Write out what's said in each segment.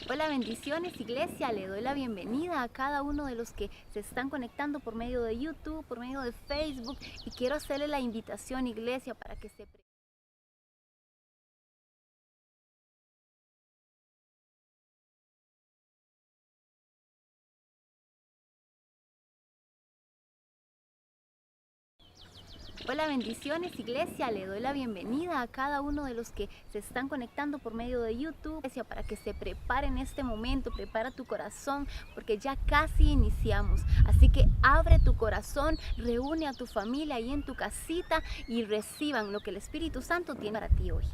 Hola, bendiciones, iglesia. Le doy la bienvenida a cada uno de los que se están conectando por medio de YouTube, por medio de Facebook, y quiero hacerle la invitación, iglesia, para que se Hola, bendiciones, iglesia. Le doy la bienvenida a cada uno de los que se están conectando por medio de YouTube, iglesia, para que se preparen este momento. Prepara tu corazón, porque ya casi iniciamos. Así que abre tu corazón, reúne a tu familia ahí en tu casita y reciban lo que el Espíritu Santo tiene para ti hoy.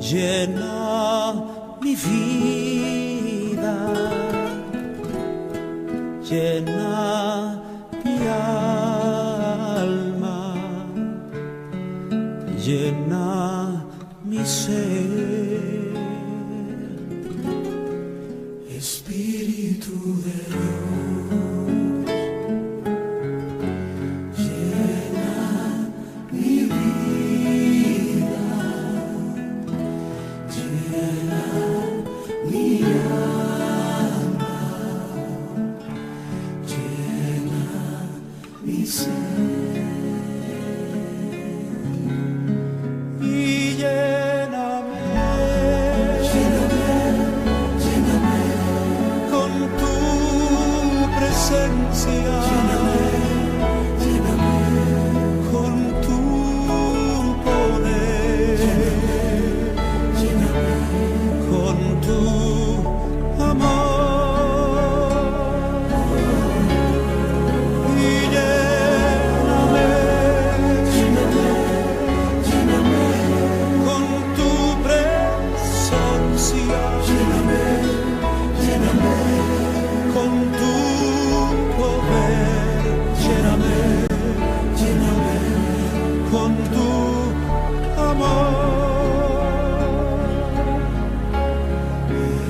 llena mi vida, llena mi alma, llena mi ser. Espíritu de Dios, llena mi vida, llena mi alma, llena mi ser. Y lléname, lléname con tu presencia, lléname con tu poder, lléname con tu amor. Y lléname, lléname con tu presencia, lléname con tu poder, lléname con tu amor.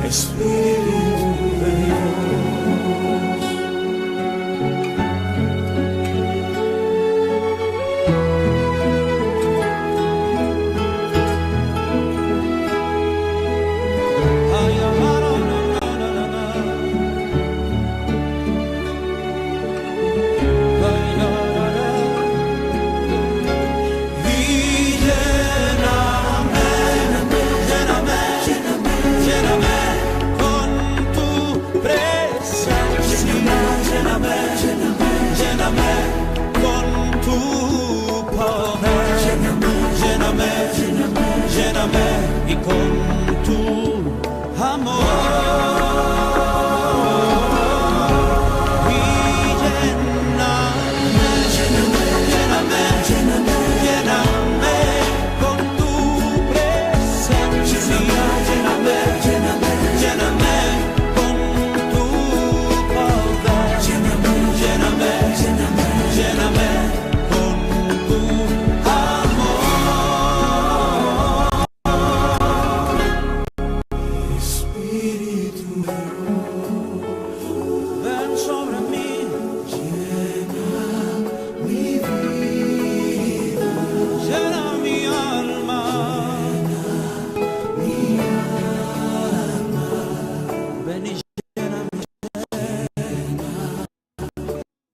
Espíritu de Dios. Ay, amar, na, na, na, na, na. Ay, na, na, na. Y lléname, lléname con tu presencia, lléname con tu poder, lléname y con tu amor. Y lléname con tu presencia, lléname con tu poder, lléname con tu amor. Espíritu de Dios, ven sobre mí, llena mi vida, llena mi alma, ven y llena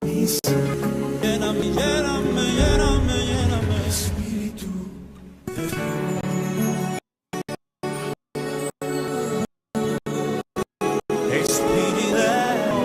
mi ser, lléname, Espíritu de Dios. Espíritu de Dios,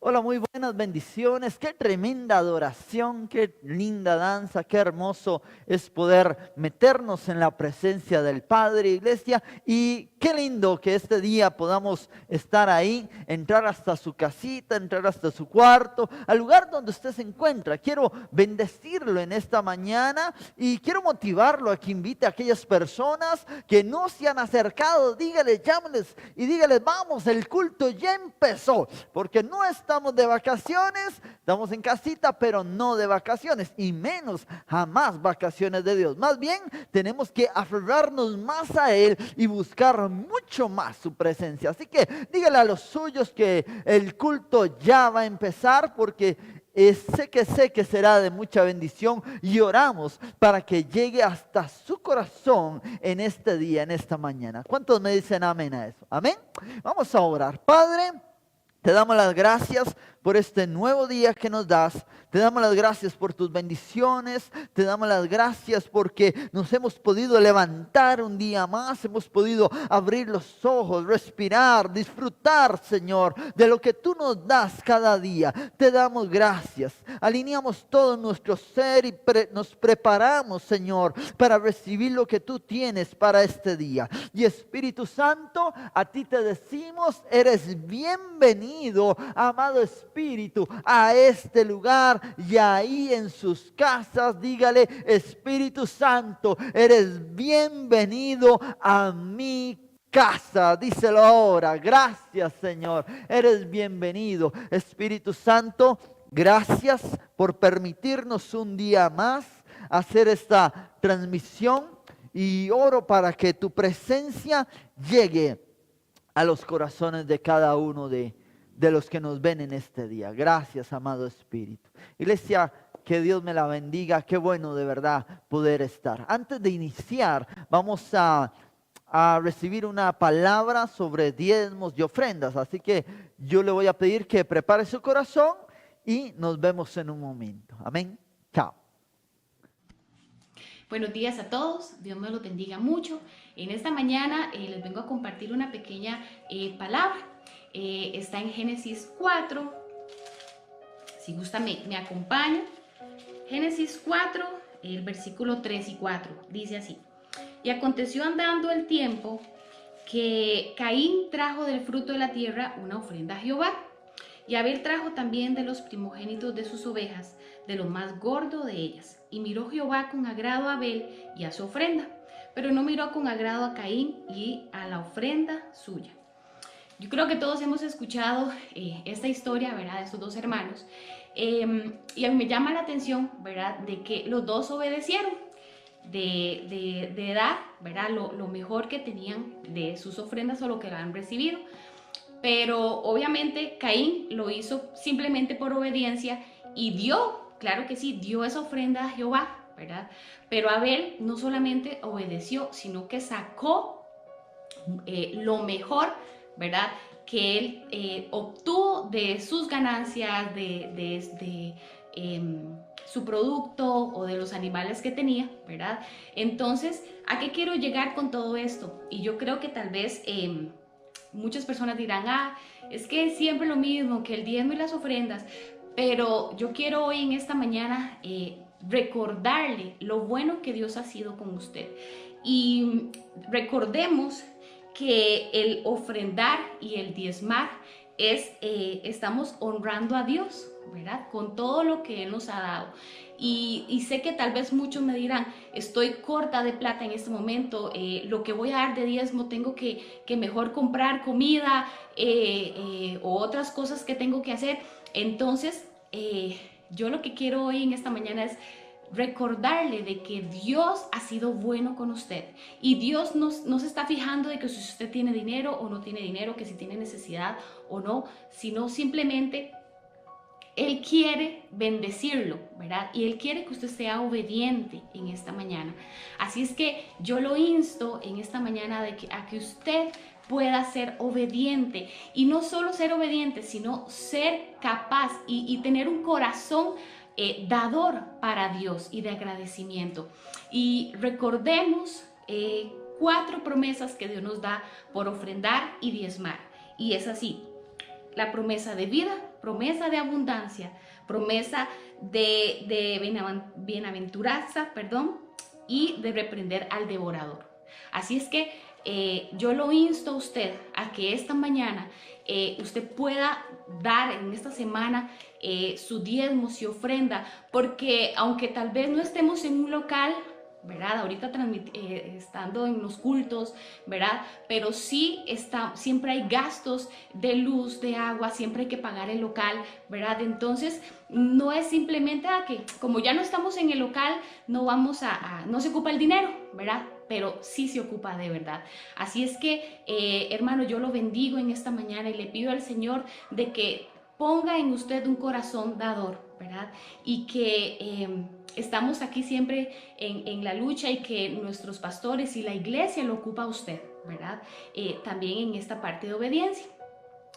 Hola, muy buenas bendiciones, qué tremenda adoración, qué linda danza, qué hermoso es poder meternos en la presencia del Padre, iglesia, y qué lindo que este día podamos estar ahí, entrar hasta su casita, entrar hasta su cuarto, al lugar donde usted se encuentra. Quiero bendecirlo en esta mañana y quiero motivarlo a que invite a aquellas personas que no se han acercado, dígales, llámenles y dígales, vamos, el culto ya empezó, porque no estamos de vacaciones, estamos en casita, pero no de vacaciones, y menos jamás vacaciones de Dios. Más bien tenemos que aferrarnos más a Él y buscar mucho más su presencia. Así que dígale a los suyos que el culto ya va a empezar, porque sé que será de mucha bendición, y oramos para que llegue hasta su corazón en este día, en esta mañana. ¿Cuántos me dicen amén a eso? Amén. Vamos a orar. Padre, te damos las gracias por este nuevo día que nos das. Te damos las gracias por tus bendiciones. Te damos las gracias porque nos hemos podido levantar un día más. Hemos podido abrir los ojos, respirar, disfrutar, Señor, de lo que tú nos das cada día. Te damos gracias. Alineamos todo nuestro ser y nos preparamos, Señor, para recibir lo que tú tienes para este día. Y Espíritu Santo, a ti te decimos, eres bienvenido, amado Espíritu, a este lugar. Y ahí en sus casas, dígale: Espíritu Santo, eres bienvenido a mi casa. Díselo ahora. Gracias, Señor. Eres bienvenido. Espíritu Santo, gracias por permitirnos un día más hacer esta transmisión. Y oro para que tu presencia llegue a los corazones de cada uno de los que nos ven en este día. Gracias, amado Espíritu. Iglesia, que Dios me la bendiga. Qué bueno de verdad poder estar. Antes de iniciar, vamos a recibir una palabra sobre diezmos y ofrendas. Así que yo le voy a pedir que prepare su corazón y nos vemos en un momento. Amén. Chao. Buenos días a todos, Dios me los bendiga mucho. En esta mañana les vengo a compartir una pequeña palabra. Está en Génesis 4, si gusta me acompaña. Génesis 4, el versículo 3 y 4, dice así: Y aconteció andando el tiempo que Caín trajo del fruto de la tierra una ofrenda a Jehová. Y Abel trajo también de los primogénitos de sus ovejas, de lo más gordo de ellas. Y miró Jehová con agrado a Abel y a su ofrenda, pero no miró con agrado a Caín y a la ofrenda suya. Yo creo que todos hemos escuchado esta historia, ¿verdad?, de estos dos hermanos. Y a mí me llama la atención, ¿verdad?, de que los dos obedecieron de dar, ¿verdad?, lo mejor que tenían de sus ofrendas o lo que han recibido. Pero obviamente Caín lo hizo simplemente por obediencia y dio, claro que sí, dio esa ofrenda a Jehová, ¿verdad? Pero Abel no solamente obedeció, sino que sacó lo mejor, ¿verdad?, que él obtuvo de sus ganancias, de su producto o de los animales que tenía, ¿verdad? Entonces, ¿a qué quiero llegar con todo esto? Y yo creo que tal vez muchas personas dirán: es que es siempre lo mismo, que el diezmo y las ofrendas. Pero yo quiero hoy en esta mañana recordarle lo bueno que Dios ha sido con usted. Y recordemos que el ofrendar y el diezmar estamos honrando a Dios, ¿verdad?, con todo lo que Él nos ha dado. Y sé que tal vez muchos me dirán: estoy corta de plata en este momento, lo que voy a dar de diezmo tengo que mejor comprar comida o otras cosas que tengo que hacer. Entonces yo lo que quiero hoy en esta mañana es recordarle de que Dios ha sido bueno con usted y Dios no se está fijando de que si usted tiene dinero o no tiene dinero, que si tiene necesidad o no, sino simplemente Él quiere bendecirlo, ¿verdad? Y Él quiere que usted sea obediente en esta mañana. Así es que yo lo insto en esta mañana a que usted pueda ser obediente. Y no solo ser obediente, sino ser capaz y tener un corazón dador para Dios y de agradecimiento. Y recordemos 4 promesas que Dios nos da por ofrendar y diezmar. Y es así: la promesa de vida, promesa de abundancia, promesa de bienaventuranza, y de reprender al devorador. Así es que yo lo insto a usted a que esta mañana usted pueda dar en esta semana su diezmo, su ofrenda, porque aunque tal vez no estemos en un local, ¿verdad?, ahorita estando en los cultos, ¿verdad?, pero sí siempre hay gastos de luz, de agua, siempre hay que pagar el local, ¿verdad? Entonces no es simplemente que como ya no estamos en el local no se ocupa el dinero, ¿verdad?, pero sí se ocupa de verdad. Así es que hermano, yo lo bendigo en esta mañana y le pido al Señor de que ponga en usted un corazón dador, ¿verdad? Y que estamos aquí siempre en la lucha y que nuestros pastores y la iglesia lo ocupa a usted, ¿verdad? También en esta parte de obediencia.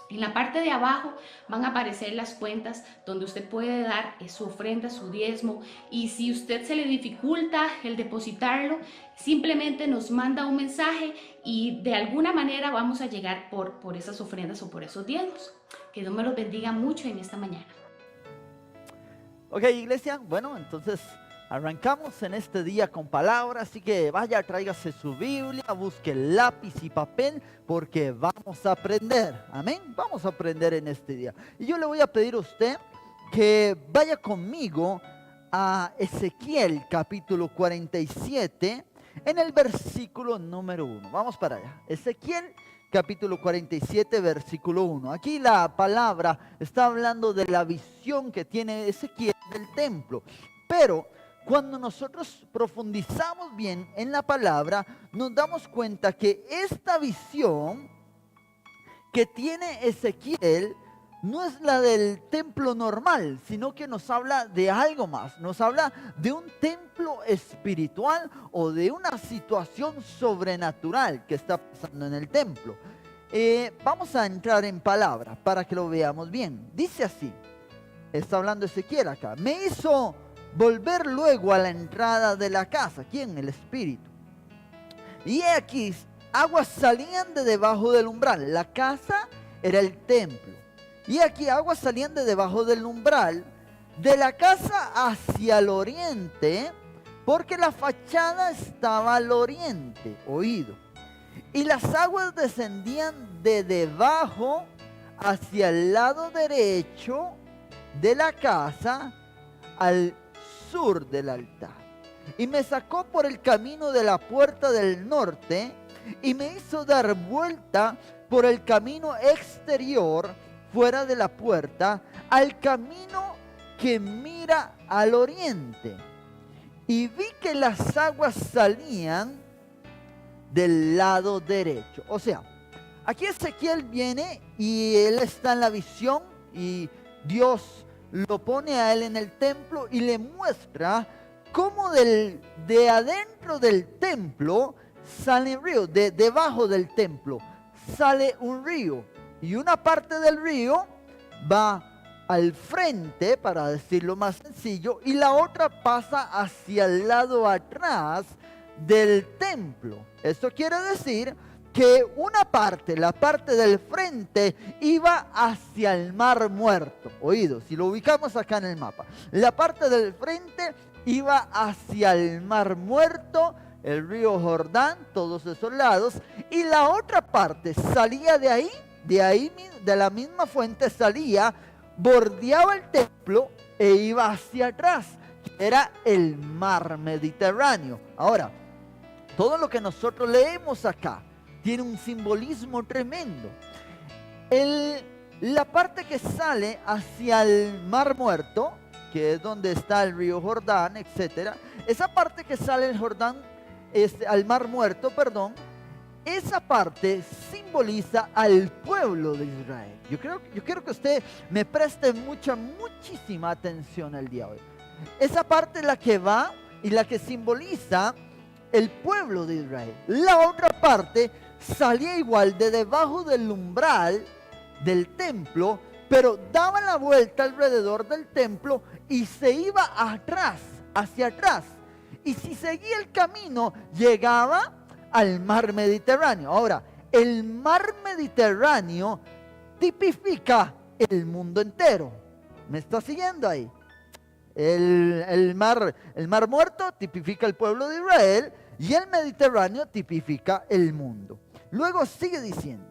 En la parte de abajo van a aparecer las cuentas donde usted puede dar su ofrenda, su diezmo, y si usted se le dificulta el depositarlo, simplemente nos manda un mensaje y de alguna manera vamos a llegar por esas ofrendas o por esos diezmos. Que Dios me los bendiga mucho en esta mañana. Ok, iglesia, bueno, entonces arrancamos en este día con palabras, así que vaya, tráigase su Biblia, busque lápiz y papel, porque vamos a aprender, amén, vamos a aprender en este día. Y yo le voy a pedir a usted que vaya conmigo a Ezequiel capítulo 47, en el versículo número 1. Vamos para allá, Ezequiel capítulo 47, versículo 1. Aquí la palabra está hablando de la visión que tiene Ezequiel del templo. Pero cuando nosotros profundizamos bien en la palabra, nos damos cuenta que esta visión que tiene Ezequiel no es la del templo normal, sino que nos habla de algo más. Nos habla de un templo espiritual o de una situación sobrenatural que está pasando en el templo. Vamos a entrar en palabra para que lo veamos bien. Dice así, está hablando Ezequiel acá. Me hizo volver luego a la entrada de la casa. ¿Quién? El Espíritu. Y aquí aguas salían de debajo del umbral. La casa era el templo. Y aquí aguas salían de debajo del umbral de la casa hacia el oriente, porque la fachada estaba al oriente, oído. Y las aguas descendían de debajo hacia el lado derecho de la casa al sur del altar. Y me sacó por el camino de la puerta del norte y me hizo dar vuelta por el camino exterior fuera de la puerta al camino que mira al oriente. Y vi que las aguas salían del lado derecho. O sea, aquí Ezequiel viene y él está en la visión y Dios lo pone a él en el templo y le muestra cómo de adentro del templo sale un río, debajo del templo sale un río, y una parte del río va al frente, para decirlo más sencillo, y la otra pasa hacia el lado atrás del templo. Esto quiere decir que una parte, la parte del frente, iba hacia el Mar Muerto. Oído, si lo ubicamos acá en el mapa, la parte del frente iba hacia el Mar Muerto, el río Jordán, todos esos lados, y la otra parte salía de ahí, de la misma fuente salía, bordeaba el templo e iba hacia atrás. Era el mar Mediterráneo. Ahora, todo lo que nosotros leemos acá tiene un simbolismo tremendo. La parte que sale hacia el Mar Muerto, que es donde está el río Jordán, etcétera, esa parte que sale el Jordán, al Mar Muerto, perdón, esa parte simboliza al pueblo de Israel. Yo quiero que usted me preste muchísima atención el día de hoy. Esa parte es la que va y la que simboliza el pueblo de Israel. La otra parte salía igual de debajo del umbral del templo, pero daba la vuelta alrededor del templo y se iba atrás, hacia atrás. Y si seguía el camino, llegaba al mar Mediterráneo. Ahora, el mar Mediterráneo tipifica el mundo entero. ¿Me está siguiendo ahí? El mar Muerto tipifica el pueblo de Israel y el Mediterráneo tipifica el mundo. Luego sigue diciendo,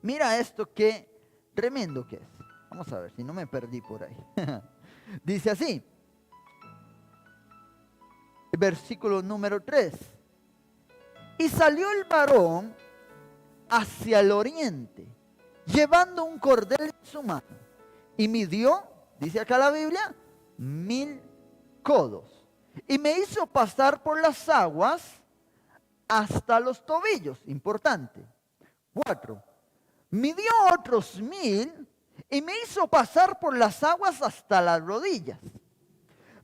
mira esto qué tremendo que es. Vamos a ver si no me perdí por ahí. Dice así, versículo número 3. Y salió el varón hacia el oriente, llevando un cordel en su mano, y midió, dice acá la Biblia, 1000 codos, y me hizo pasar por las aguas hasta los tobillos. Importante. 4. Midió otros 1000 y me hizo pasar por las aguas hasta las rodillas.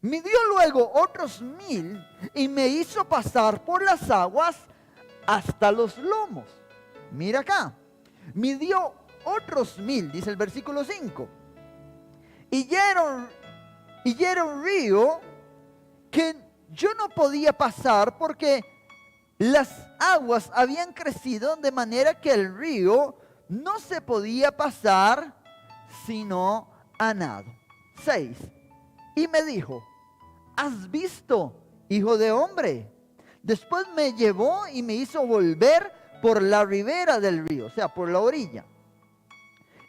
Midió luego otros 1000 y me hizo pasar por las aguas hasta los lomos. Mira acá. Midió otros 1000, dice el versículo 5. Y ya era un río que yo no podía pasar porque las aguas habían crecido de manera que el río no se podía pasar sino a nado. 6. Y me dijo, ¿has visto, hijo de hombre? Después me llevó y me hizo volver por la ribera del río, o sea, por la orilla.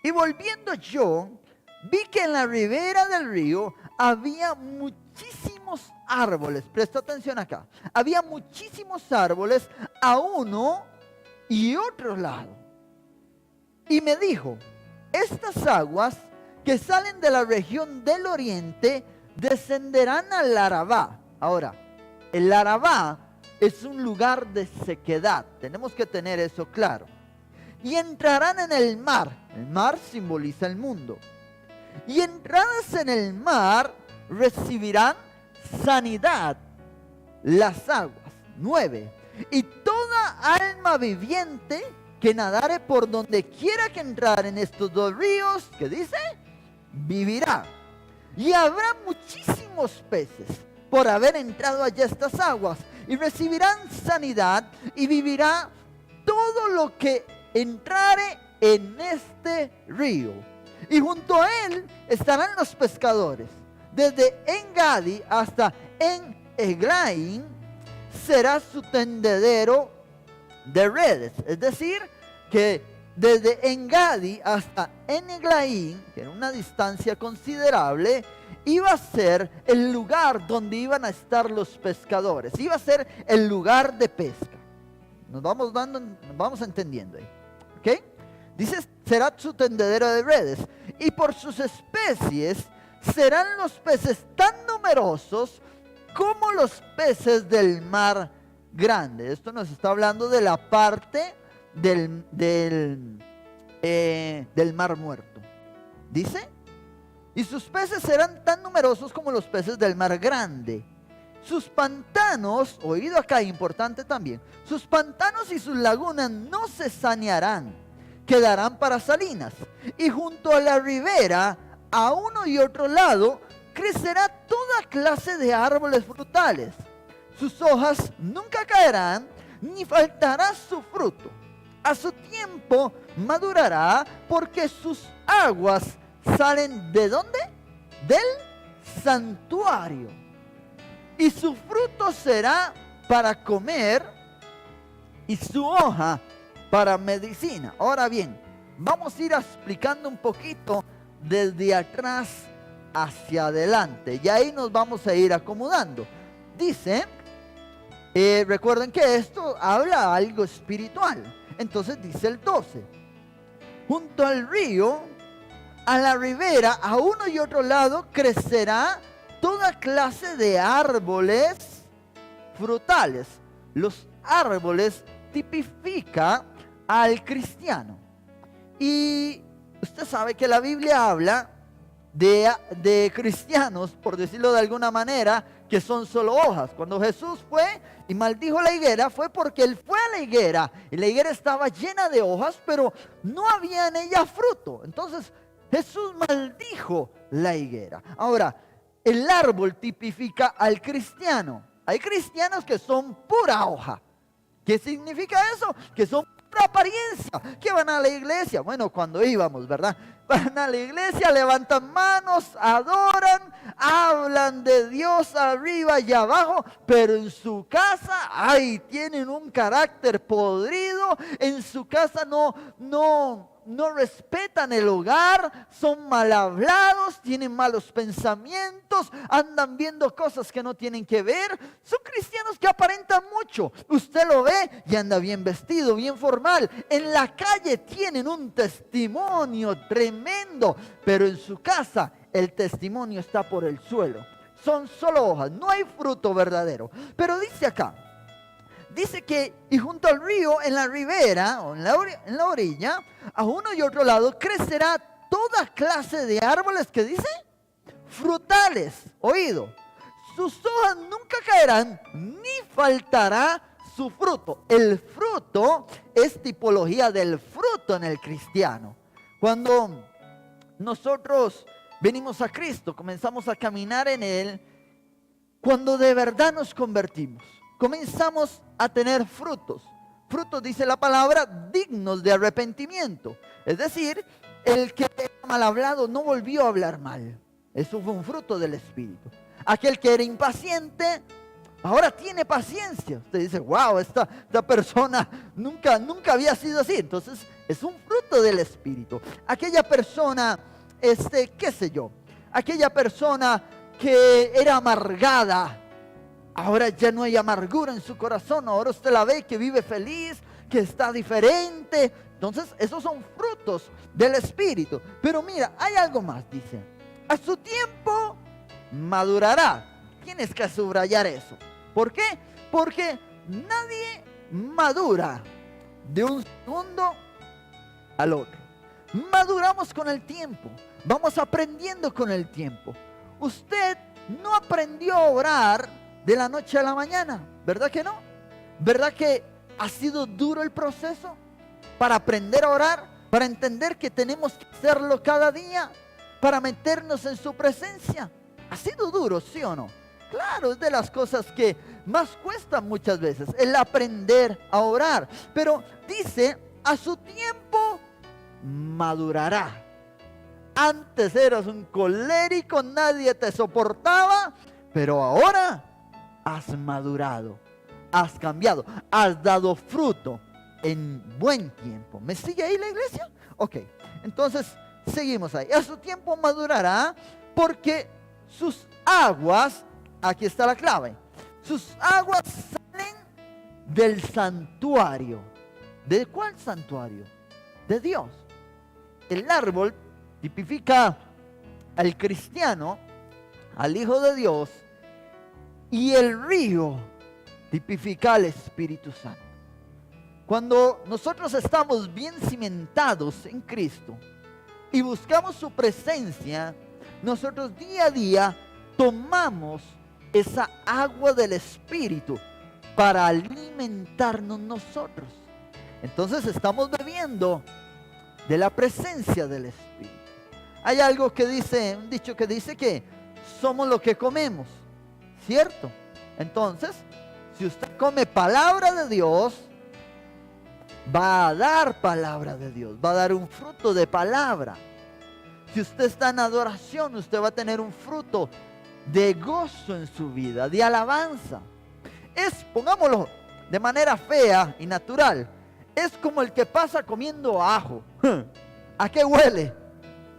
Y volviendo yo, vi que en la ribera del río había muchísimos árboles. Presta atención acá. Había muchísimos árboles a uno y otro lado. Y me dijo, estas aguas que salen de la región del oriente descenderán al Arabá. Ahora, el Arabá es un lugar de sequedad. Tenemos que tener eso claro. Y entrarán en el mar. El mar simboliza el mundo. Y entradas en el mar recibirán sanidad las aguas. 9. Y toda alma viviente que nadare por donde quiera que entrar en estos dos ríos, ¿qué dice? Vivirá. Y habrá muchísimos peces por haber entrado allá estas aguas. Y recibirán sanidad y vivirá todo lo que entrare en este río. Y junto a él estarán los pescadores. Desde En-Gadi hasta En-Eglaim será su tendedero de redes. Es decir, que desde En-Gadi hasta En-Eglaim, que era una distancia considerable, iba a ser el lugar donde iban a estar los pescadores. Iba a ser el lugar de pesca. Nos vamos entendiendo ahí. ¿Ok? Dice, será su tendedero de redes. Y por sus especies serán los peces tan numerosos como los peces del mar grande. Esto nos está hablando de la parte del mar muerto. Dice, y sus peces serán tan numerosos como los peces del mar grande. Sus pantanos, oído acá, importante también, sus pantanos y sus lagunas no se sanearán, quedarán para salinas. Y junto a la ribera, a uno y otro lado, crecerá toda clase de árboles frutales. Sus hojas nunca caerán, ni faltará su fruto. A su tiempo madurará, porque sus aguas salen ¿de dónde? Del santuario. Y su fruto será para comer y su hoja para medicina. Ahora bien, vamos a ir explicando un poquito desde atrás hacia adelante. Y ahí nos vamos a ir acomodando. Dice, recuerden que esto habla algo espiritual. Entonces dice el 12. Junto al río, a la ribera, a uno y otro lado, crecerá toda clase de árboles frutales. Los árboles tipifica al cristiano. Y usted sabe que la Biblia habla de cristianos, por decirlo de alguna manera, que son solo hojas. Cuando Jesús fue y maldijo la higuera, fue porque él fue a la higuera y la higuera estaba llena de hojas, pero no había en ella fruto. Entonces Jesús maldijo la higuera. Ahora, el árbol tipifica al cristiano. Hay cristianos que son pura hoja. ¿Qué significa eso? Que son pura apariencia. Que van a la iglesia. Bueno, cuando íbamos, ¿verdad? Van a la iglesia, levantan manos, adoran, hablan de Dios arriba y abajo, pero en su casa, ay, tienen un carácter podrido. En su casa no respetan el hogar, son mal hablados, tienen malos pensamientos, andan viendo cosas que no tienen que ver. Son cristianos que aparentan mucho. Usted lo ve y anda bien vestido, bien formal. En la calle tienen un testimonio tremendo, pero en su casa el testimonio está por el suelo. Son solo hojas, no hay fruto verdadero. Pero dice acá, dice que, y junto al río, en la ribera, o en la orilla, a uno y otro lado, crecerá toda clase de árboles, que dice, frutales. Oído, sus hojas nunca caerán, ni faltará su fruto. El fruto es tipología del fruto en el cristiano. Cuando nosotros venimos a Cristo, comenzamos a caminar en Él, cuando de verdad nos convertimos, comenzamos a tener frutos. Frutos, dice la palabra, dignos de arrepentimiento. Es decir, el que era mal hablado no volvió a hablar mal. Eso fue un fruto del Espíritu. Aquel que era impaciente, ahora tiene paciencia. Usted dice, wow, esta persona nunca había sido así. Entonces, es un fruto del Espíritu. Aquella persona, qué sé yo, aquella persona que era amargada, ahora ya no hay amargura en su corazón. Ahora usted la ve que vive feliz, que está diferente. Entonces, esos son frutos del Espíritu. Pero mira, hay algo más, dice. A su tiempo madurará. Tienes que subrayar eso. ¿Por qué? Porque nadie madura de un segundo al otro. Maduramos con el tiempo. Vamos aprendiendo con el tiempo. Usted no aprendió a orar de la noche a la mañana, ¿verdad que no? ¿Verdad que ha sido duro el proceso para aprender a orar? Para entender que tenemos que hacerlo cada día, para meternos en su presencia. ¿Ha sido duro, sí o no? Claro, es de las cosas que más cuestan muchas veces, el aprender a orar. Pero dice, a su tiempo madurará. Antes eras un colérico, nadie te soportaba, pero ahora has madurado, has cambiado, has dado fruto en buen tiempo. ¿Me sigue ahí la iglesia? Ok, entonces seguimos ahí. A su tiempo madurará porque sus aguas, aquí está la clave, sus aguas salen del santuario. ¿De cuál santuario? De Dios. El árbol tipifica al cristiano, al Hijo de Dios, y el río tipifica al Espíritu Santo. Cuando nosotros estamos bien cimentados en Cristo y buscamos su presencia, nosotros día a día tomamos esa agua del Espíritu para alimentarnos nosotros. Entonces estamos bebiendo de la presencia del Espíritu. Hay algo que dice, un dicho que dice que somos lo que comemos, ¿cierto? Entonces, si usted come palabra de Dios, va a dar palabra de Dios, va a dar un fruto de palabra. Si usted está en adoración, usted va a tener un fruto de gozo en su vida, de alabanza. Es, pongámoslo de manera fea y natural, es como el que pasa comiendo ajo. ¿A qué huele?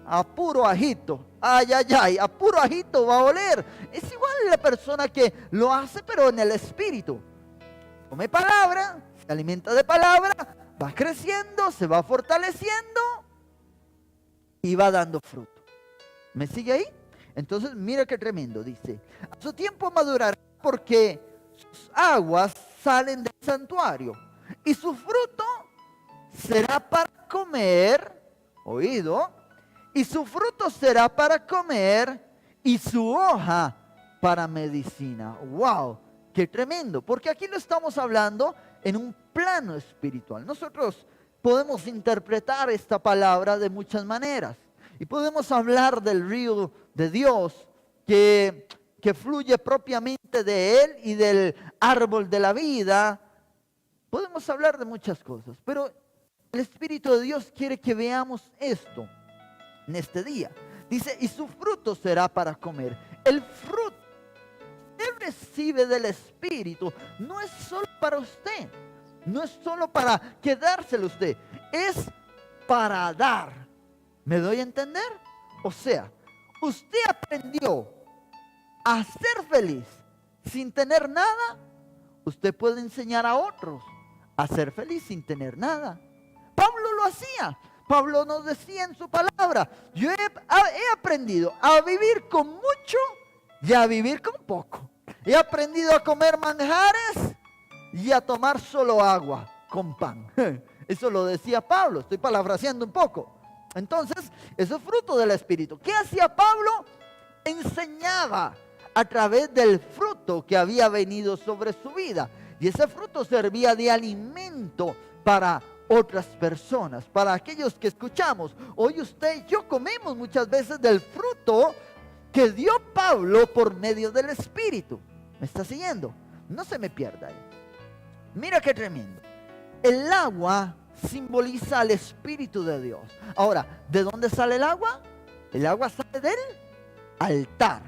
A puro ajito. Ay, ay, ay, a puro ajito va a oler. Es igual la persona que lo hace, pero en el espíritu. Come palabra, se alimenta de palabra, va creciendo, se va fortaleciendo y va dando fruto. ¿Me sigue ahí? Entonces, mira qué tremendo, dice. A su tiempo madurará porque sus aguas salen del santuario y su fruto será para comer, oído, y su fruto será para comer y su hoja para medicina. ¡Wow! ¡Qué tremendo! Porque aquí lo estamos hablando en un plano espiritual. Nosotros podemos interpretar esta palabra de muchas maneras y podemos hablar del río de Dios que fluye propiamente de Él y del árbol de la vida. Podemos hablar de muchas cosas, pero el Espíritu de Dios quiere que veamos esto en este día. Dice, y su fruto será para comer. El fruto que usted recibe del Espíritu no es solo para usted, no es solo para quedárselo usted, es para dar. ¿Me doy a entender? O sea, usted aprendió a ser feliz sin tener nada. Usted puede enseñar a otros a ser feliz sin tener nada. Pablo lo hacía. Pablo nos decía en su palabra, yo he aprendido a vivir con mucho y a vivir con poco. He aprendido a comer manjares y a tomar solo agua con pan. Eso lo decía Pablo, estoy parafraseando un poco. Entonces, eso es fruto del Espíritu. ¿Qué hacía Pablo? Enseñaba a través del fruto que había venido sobre su vida. Y ese fruto servía de alimento para otras personas, para aquellos que escuchamos. Hoy usted y yo comemos muchas veces del fruto que dio Pablo por medio del Espíritu. ¿Me está siguiendo? No se me pierda ahí. Mira qué tremendo. El agua simboliza al Espíritu de Dios. Ahora, ¿de dónde sale el agua? El agua sale del altar.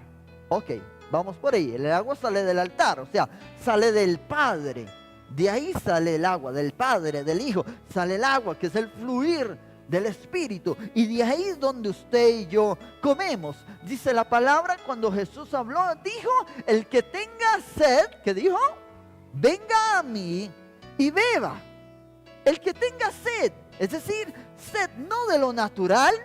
Ok, vamos por ahí. El agua sale del altar, o sea, sale del Padre. De ahí sale el agua, del Padre, del Hijo. Sale el agua, que es el fluir del Espíritu. Y de ahí es donde usted y yo comemos. Dice la palabra, cuando Jesús habló, dijo, el que tenga sed, ¿qué dijo? Venga a mí y beba. El que tenga sed, es decir, sed no de lo natural,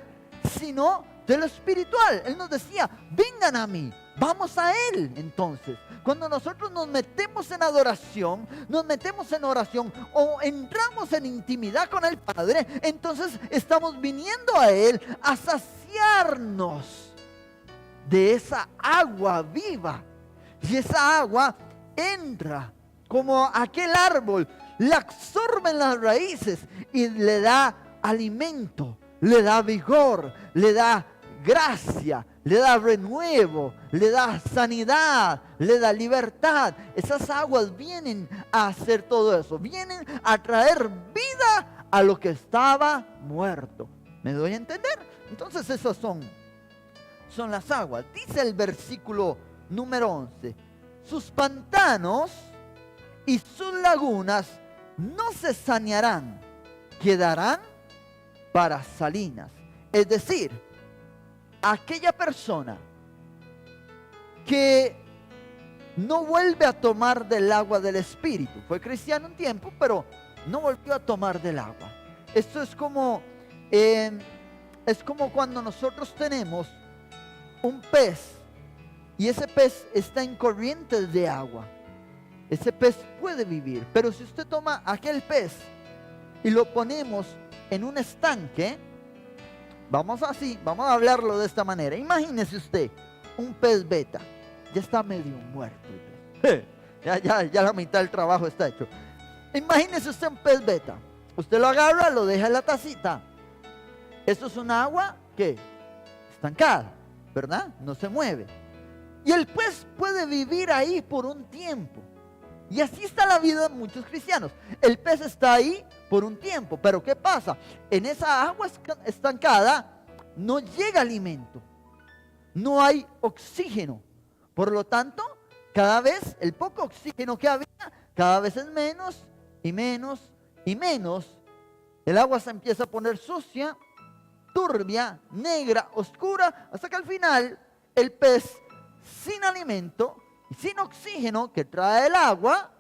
sino de lo espiritual. Él nos decía, vengan a mí, vamos a Él. Entonces, cuando nosotros nos metemos en adoración, nos metemos en oración o entramos en intimidad con el Padre, entonces estamos viniendo a Él a saciarnos de esa agua viva. Y esa agua entra como aquel árbol, la absorbe en las raíces y le da alimento, le da vigor, le da gracia, le da renuevo, le da sanidad, le da libertad. Esas aguas vienen a hacer todo eso, vienen a traer vida a lo que estaba muerto. ¿Me doy a entender? Entonces esas son las aguas. Dice el versículo número 11, sus pantanos y sus lagunas no se sanearán, quedarán para salinas. Es decir, aquella persona que no vuelve a tomar del agua del Espíritu, fue cristiano un tiempo, pero no volvió a tomar del agua. Esto es como cuando nosotros tenemos un pez y ese pez está en corrientes de agua. Ese pez puede vivir, pero si usted toma aquel pez y lo ponemos en un estanque, vamos a hablarlo de esta manera. Imagínese usted un pez beta, ya está medio muerto el pez. Ya la mitad del trabajo está hecho. Imagínese usted un pez beta, usted lo agarra, lo deja en la tacita. Esto es una agua que estancada, ¿verdad? No se mueve. Y el pez puede vivir ahí por un tiempo. Y así está la vida de muchos cristianos. El pez está ahí por un tiempo, pero ¿qué pasa? En esa agua estancada no llega alimento, no hay oxígeno. Por lo tanto, cada vez el poco oxígeno que había, cada vez es menos y menos y menos. El agua se empieza a poner sucia, turbia, negra, oscura, hasta que al final el pez sin alimento y sin oxígeno que trae el agua,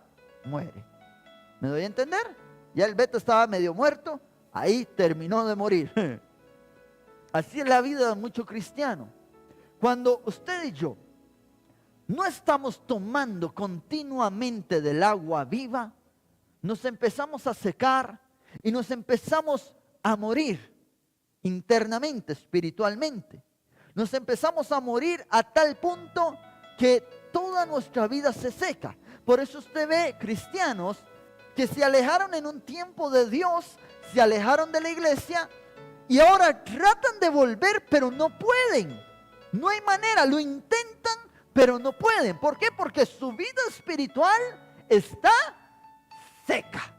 muere. ¿Me doy a entender? Ya el beta estaba medio muerto, ahí terminó de morir. Así es la vida de muchos cristianos. Cuando usted y yo no estamos tomando continuamente del agua viva, nos empezamos a secar y nos empezamos a morir internamente, espiritualmente. Nos empezamos a morir a tal punto que toda nuestra vida se seca. Por eso usted ve cristianos que se alejaron en un tiempo de Dios, se alejaron de la iglesia y ahora tratan de volver, pero no pueden. No hay manera, lo intentan, pero no pueden. ¿Por qué? Porque su vida espiritual está seca.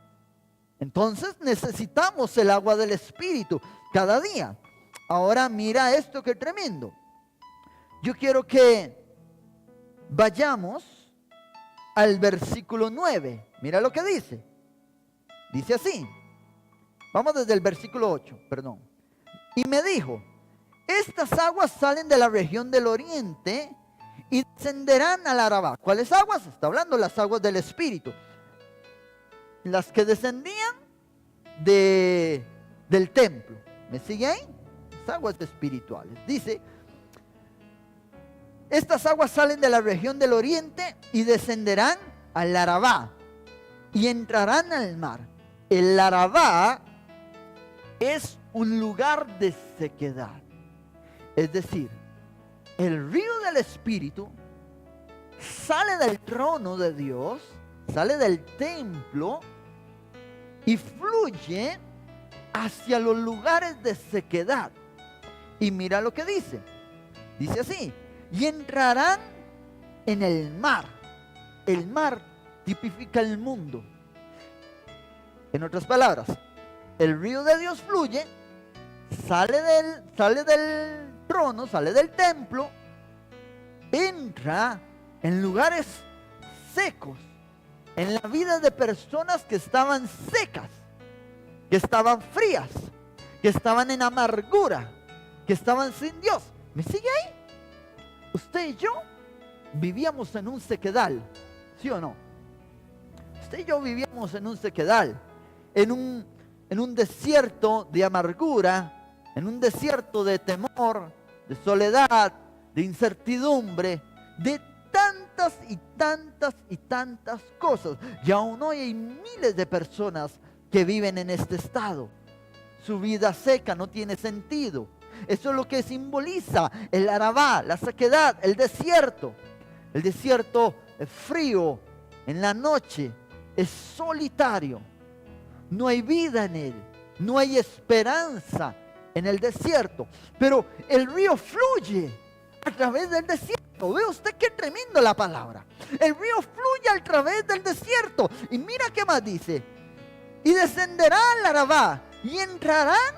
Entonces necesitamos el agua del Espíritu cada día. Ahora mira esto que tremendo. Yo quiero que vayamos al versículo 9. Mira lo que dice. Dice así. Vamos desde el versículo 8, perdón. Y me dijo, estas aguas salen de la región del oriente y descenderán al Arabá. ¿Cuáles aguas? Está hablando las aguas del Espíritu. Las que descendían del templo. ¿Me sigue ahí? Las aguas espirituales. Dice, estas aguas salen de la región del oriente y descenderán al Arabá y entrarán al mar. El Arabá es un lugar de sequedad. Es decir, el río del Espíritu sale del trono de Dios, sale del templo y fluye hacia los lugares de sequedad. Y mira lo que dice. Dice así: y entrarán en el mar. El mar tipifica el mundo. En otras palabras, el río de Dios fluye, sale del trono, sale del templo, entra en lugares secos, en la vida de personas que estaban secas, que estaban frías, que estaban en amargura, que estaban sin Dios. ¿Me sigue ahí? Usted y yo vivíamos en un sequedal, ¿sí o no? Usted y yo vivíamos en un sequedal, en un desierto de amargura, en un desierto de temor, de soledad, de incertidumbre, de tantas y tantas y tantas cosas. Y aún hoy hay miles de personas que viven en este estado. Su vida seca no tiene sentido. Eso es lo que simboliza el Arabá, la sequedad, el desierto. El desierto es frío, en la noche es solitario. No hay vida en él, no hay esperanza en el desierto. Pero el río fluye a través del desierto. ¿Ve usted qué tremendo la palabra? El río fluye a través del desierto. Y mira qué más dice. Y descenderá al Arabá y entrarán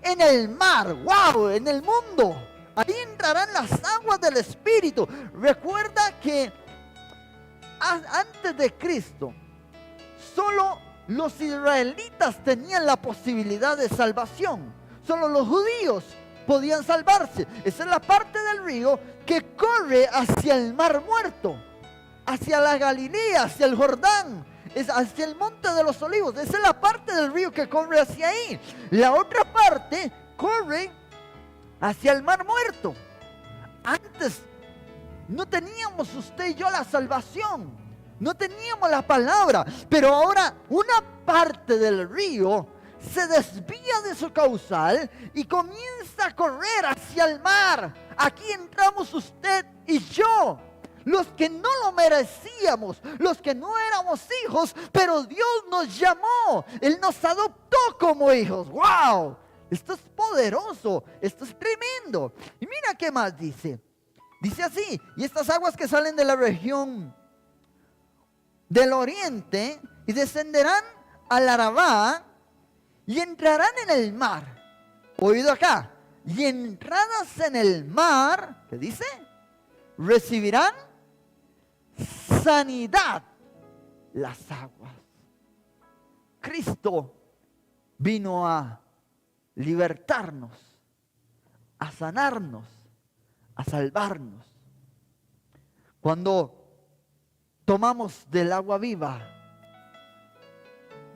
en el mar. ¡Wow! En el mundo. Ahí entrarán las aguas del Espíritu. Recuerda que antes de Cristo, solo los israelitas tenían la posibilidad de salvación. Solo los judíos podían salvarse. Esa es la parte del río que corre hacia el Mar Muerto, hacia la Galilea, hacia el Jordán, hacia el Monte de los Olivos. Esa es la parte del río que corre hacia ahí. La otra parte corre hacia el Mar Muerto. Antes no teníamos usted y yo la salvación, no teníamos la palabra, pero ahora una parte del río se desvía de su caudal y comienza a correr hacia el mar. Aquí entramos usted y yo, los que no lo merecíamos, los que no éramos hijos, pero Dios nos llamó, Él nos adoptó como hijos. ¡Wow! Esto es poderoso, esto es tremendo. Y mira qué más dice. Dice así: y estas aguas que salen de la región del oriente y descenderán al Arabá y entrarán en el mar. Oído acá. Y entradas en el mar, ¿qué dice? Recibirán sanidad las aguas. Cristo vino a libertarnos, a sanarnos, a salvarnos. Cuando tomamos del agua viva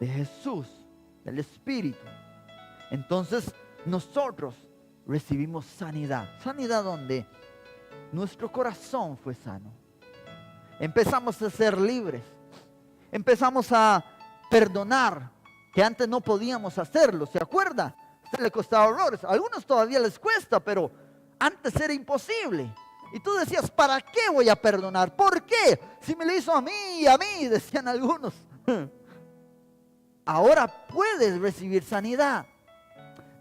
de Jesús, del Espíritu, entonces nosotros recibimos sanidad. ¿Sanidad donde? Nuestro corazón fue sano. Empezamos a ser libres. Empezamos a perdonar, que antes no podíamos hacerlo. ¿Se acuerda? A usted le costaba horrores. A algunos todavía les cuesta, pero antes era imposible. Y tú decías, ¿para qué voy a perdonar? ¿Por qué? Si me lo hizo a mí, decían algunos. Ahora puedes recibir sanidad.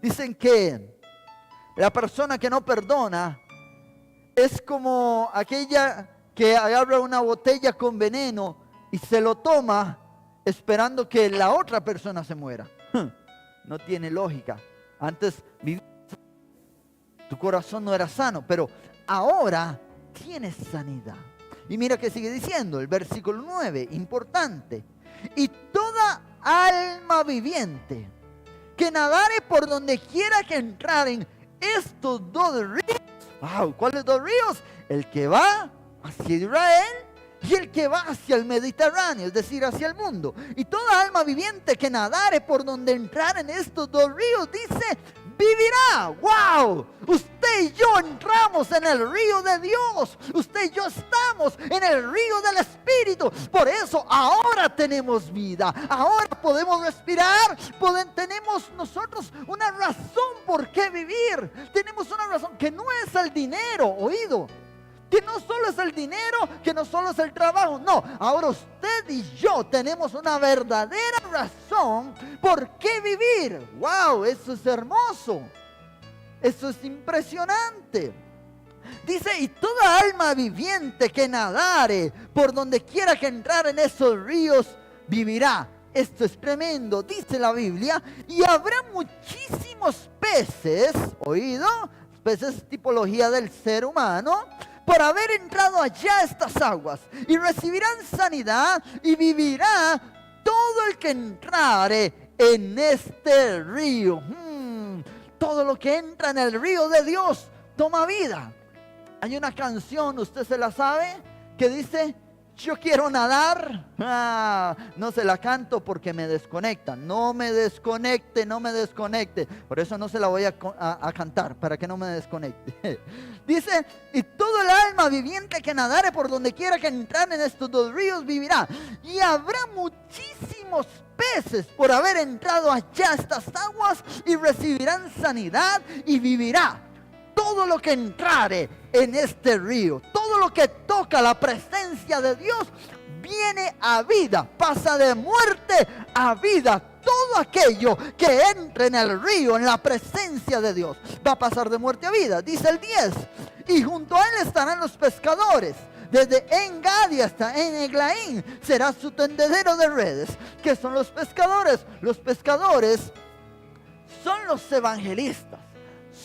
Dicen que la persona que no perdona es como aquella que agarra una botella con veneno y se lo toma esperando que la otra persona se muera. No tiene lógica. Antes tu corazón no era sano, pero ahora tienes sanidad. Y mira que sigue diciendo el versículo 9, importante. Y toda alma viviente que nadare por donde quiera que entraren estos dos ríos. Wow, ¿cuáles dos ríos? El que va hacia Israel y el que va hacia el Mediterráneo, es decir, hacia el mundo. Y toda alma viviente que nadare por donde entraren estos dos ríos, dice, vivirá. ¡Wow! Usted y yo entramos en el río de Dios. Usted y yo estamos en el río del Espíritu. Por eso ahora tenemos vida. Ahora podemos respirar. Tenemos nosotros una razón por qué vivir. Tenemos una razón que no es el dinero. Oído. que no solo es el dinero, que no solo es el trabajo. No, ahora usted y yo tenemos una verdadera razón por qué vivir. ¡Wow! Eso es hermoso. Eso es impresionante. Dice, y toda alma viviente que nadare por donde quiera que entrar en esos ríos vivirá. Esto es tremendo, dice la Biblia, y habrá muchísimos peces, oído, peces tipología del ser humano, por haber entrado allá a estas aguas, y recibirán sanidad, y vivirá todo el que entrare en este río. Todo lo que entra en el río de Dios toma vida. Hay una canción, usted se la sabe, que dice, yo quiero nadar. No se la canto porque me desconecta. No me desconecte, no me desconecte. Por eso no se la voy a cantar, para que no me desconecte. Dice, y todo el alma viviente que nadare por donde quiera que entrar en estos dos ríos vivirá. Y habrá muchísimos peces por haber entrado allá a estas aguas, y recibirán sanidad y vivirá. Todo lo que entrare en este río, todo lo que toca la presencia de Dios, viene a vida, pasa de muerte a vida. Todo aquello que entre en el río, en la presencia de Dios, va a pasar de muerte a vida. Dice el 10, y junto a él estarán los pescadores. Desde En-Gadi hasta En-Eglaim será su tendedero de redes. ¿Qué son los pescadores? Los pescadores son los evangelistas.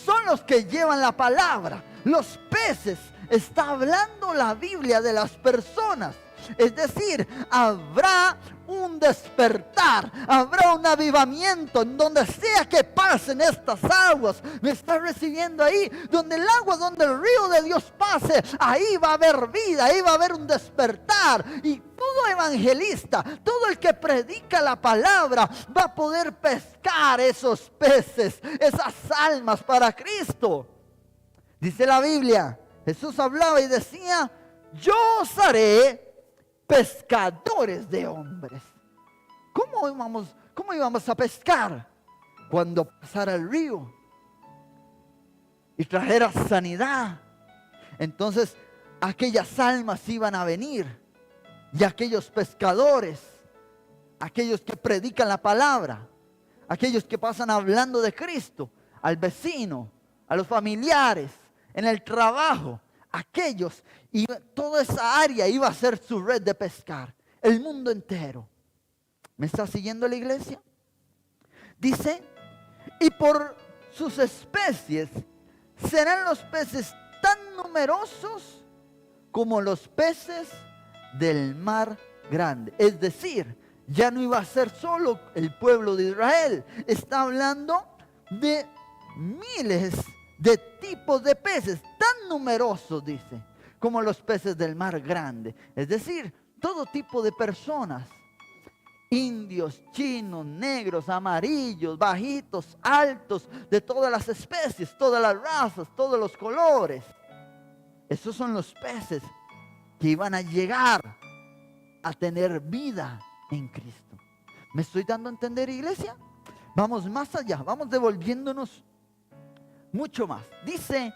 Son los que llevan la palabra. Los peces, está hablando la Biblia de las personas. Es decir, habrá un despertar, habrá un avivamiento en donde sea que pasen estas aguas. Me está recibiendo ahí, donde el agua, donde el río de Dios pase, ahí va a haber vida, ahí va a haber un despertar. Y todo evangelista, todo el que predica la palabra, va a poder pescar esos peces, esas almas para Cristo. Dice la Biblia, Jesús hablaba y decía, yo os haré pescadores de hombres. ¿Cómo íbamos a pescar? Cuando pasara el río y trajera sanidad, entonces aquellas almas iban a venir, y aquellos pescadores, aquellos que predican la palabra, aquellos que pasan hablando de Cristo al vecino, a los familiares, en el trabajo, aquellos, y toda esa área iba a ser su red de pescar, el mundo entero. ¿Me está siguiendo la iglesia? Dice, y por sus especies serán los peces tan numerosos como los peces del mar grande. Es decir, ya no iba a ser solo el pueblo de Israel. Está hablando de miles de tipos de peces, tan numerosos, dice, como los peces del mar grande. Es decir, todo tipo de personas. Indios, chinos, negros, amarillos, bajitos, altos, de todas las especies, todas las razas, todos los colores. Esos son los peces que iban a llegar a tener vida en Cristo. ¿Me estoy dando a entender, iglesia? Vamos más allá, vamos devolviéndonos mucho más. Dice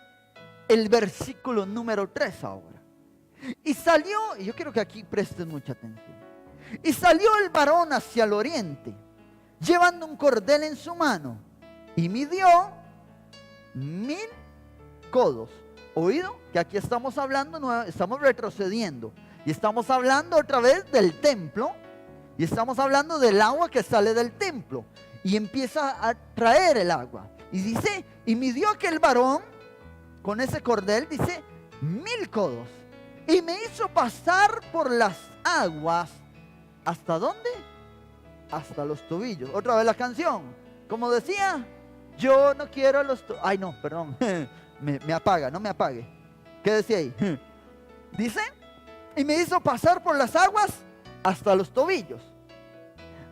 el versículo número 3 ahora. Y salió, y yo quiero que aquí presten mucha atención. Y salió el varón hacia el oriente, llevando un cordel en su mano, y midió 1000 codos. ¿Oído? Que aquí estamos hablando, estamos retrocediendo. Y estamos hablando otra vez del templo. Y estamos hablando del agua que sale del templo. Y empieza a traer el agua. Y dice, y midió aquel varón con ese cordel, dice, 1000 codos. Y me hizo pasar por las aguas. ¿Hasta dónde? Hasta los tobillos. Otra vez la canción. Como decía, yo no quiero los tobillos. Ay, no, perdón. me apaga, no me apague. ¿Qué decía ahí? Dice, y me hizo pasar por las aguas hasta los tobillos.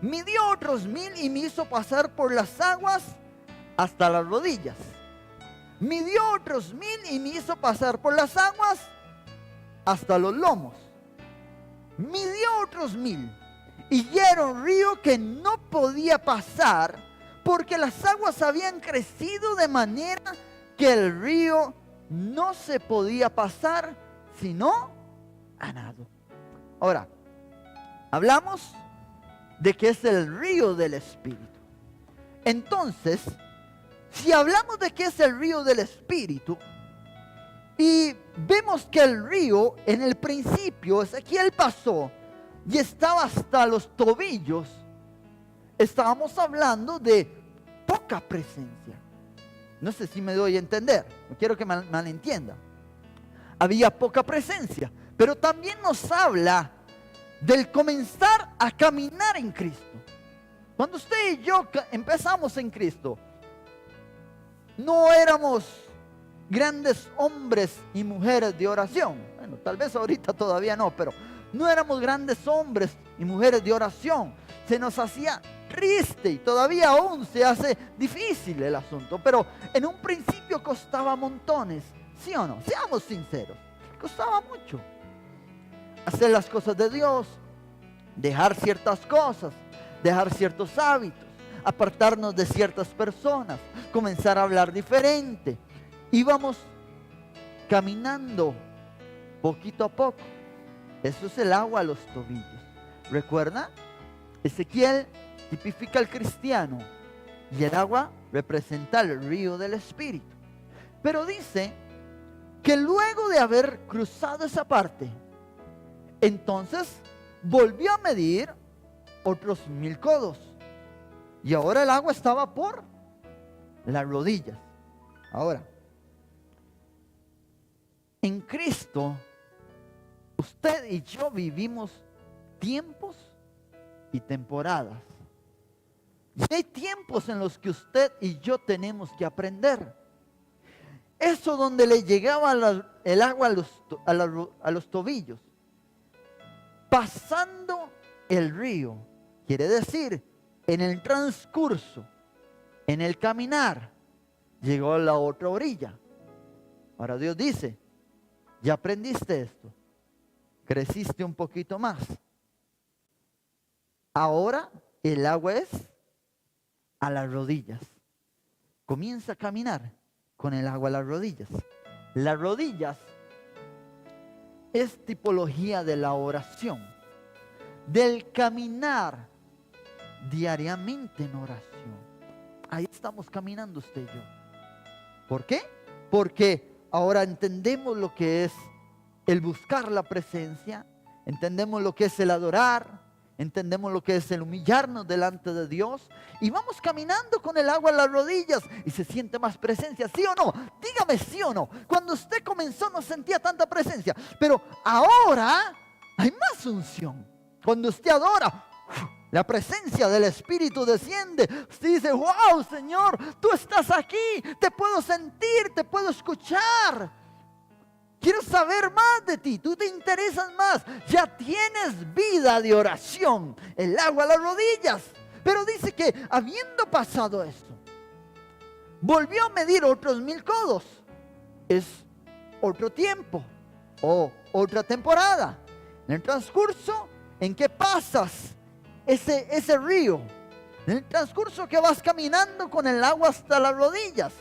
Midió otros 1000 y me hizo pasar por las aguas hasta las rodillas. Midió otros 1000 y me hizo pasar por las aguas hasta los lomos. Midió otros 1000 y era un río que no podía pasar porque las aguas habían crecido de manera que el río no se podía pasar sino a nado. Ahora, hablamos de que es el río del Espíritu. Entonces, si hablamos de que es el río del Espíritu, y vemos que el río en el principio, Ezequiel pasó y estaba hasta los tobillos, estábamos hablando de poca presencia. No sé si me doy a entender, no quiero que malentienda. Había poca presencia, pero también nos habla del comenzar a caminar en Cristo. Cuando usted y yo empezamos en Cristo, no éramos grandes hombres y mujeres de oración. Bueno, tal vez ahorita todavía no, pero no éramos grandes hombres y mujeres de oración. Se nos hacía triste y todavía aún se hace difícil el asunto, pero en un principio costaba montones, ¿sí o no? Seamos sinceros, costaba mucho hacer las cosas de Dios, dejar ciertas cosas, dejar ciertos hábitos, apartarnos de ciertas personas, comenzar a hablar diferente. Íbamos caminando poquito a poco. Eso es el agua a los tobillos. ¿Recuerda? Ezequiel tipifica al cristiano y el agua representa el río del Espíritu. Pero dice que luego de haber cruzado esa parte, entonces volvió a medir otros 1000 codos. Y ahora el agua estaba por las rodillas. Ahora, en Cristo, usted y yo vivimos tiempos y temporadas. Y hay tiempos en los que usted y yo tenemos que aprender. Eso donde le llegaba el agua a los tobillos, pasando el río, quiere decir, en el transcurso, en el caminar, llegó a la otra orilla. Ahora Dios dice, ya aprendiste esto, creciste un poquito más. Ahora el agua es a las rodillas. Comienza a caminar con el agua a las rodillas. Las rodillas es tipología de la oración, del caminar diariamente en oración. Ahí estamos caminando usted y yo. ¿Por qué? Porque ahora entendemos lo que es el buscar la presencia, entendemos lo que es el adorar, entendemos lo que es el humillarnos delante de Dios y vamos caminando con el agua en las rodillas y se siente más presencia, ¿sí o no? Dígame sí o no. Cuando usted comenzó no sentía tanta presencia, pero ahora hay más unción. Cuando usted adora, la presencia del Espíritu desciende. Usted dice, wow, Señor, tú estás aquí, te puedo sentir, te puedo escuchar. Quiero saber más de ti, tú te interesas más. Ya tienes vida de oración, el agua a las rodillas. Pero dice que habiendo pasado esto, volvió a medir otros 1000 codos. Es otro tiempo o otra temporada. En el transcurso en que pasas ese río, en el transcurso que vas caminando con el agua hasta las rodillas,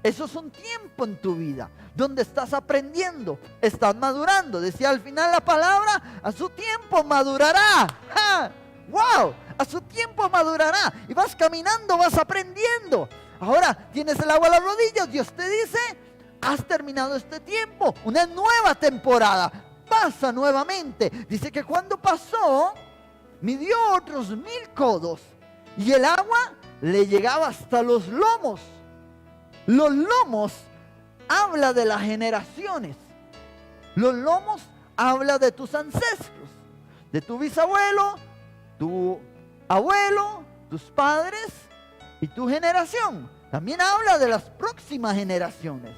eso es un tiempo en tu vida donde estás aprendiendo, estás madurando. Decía al final la palabra, a su tiempo madurará. ¡Ja! ¡Wow! A su tiempo madurará. Y vas caminando, vas aprendiendo. Ahora tienes el agua a las rodillas. Dios te dice, has terminado este tiempo, una nueva temporada. Pasa nuevamente. Dice que cuando pasó, midió otros 1000 codos y el agua le llegaba hasta los lomos. Los lomos habla de las generaciones. Los lomos habla de tus ancestros, de tu bisabuelo, tu abuelo, tus padres y tu generación. También habla de las próximas generaciones,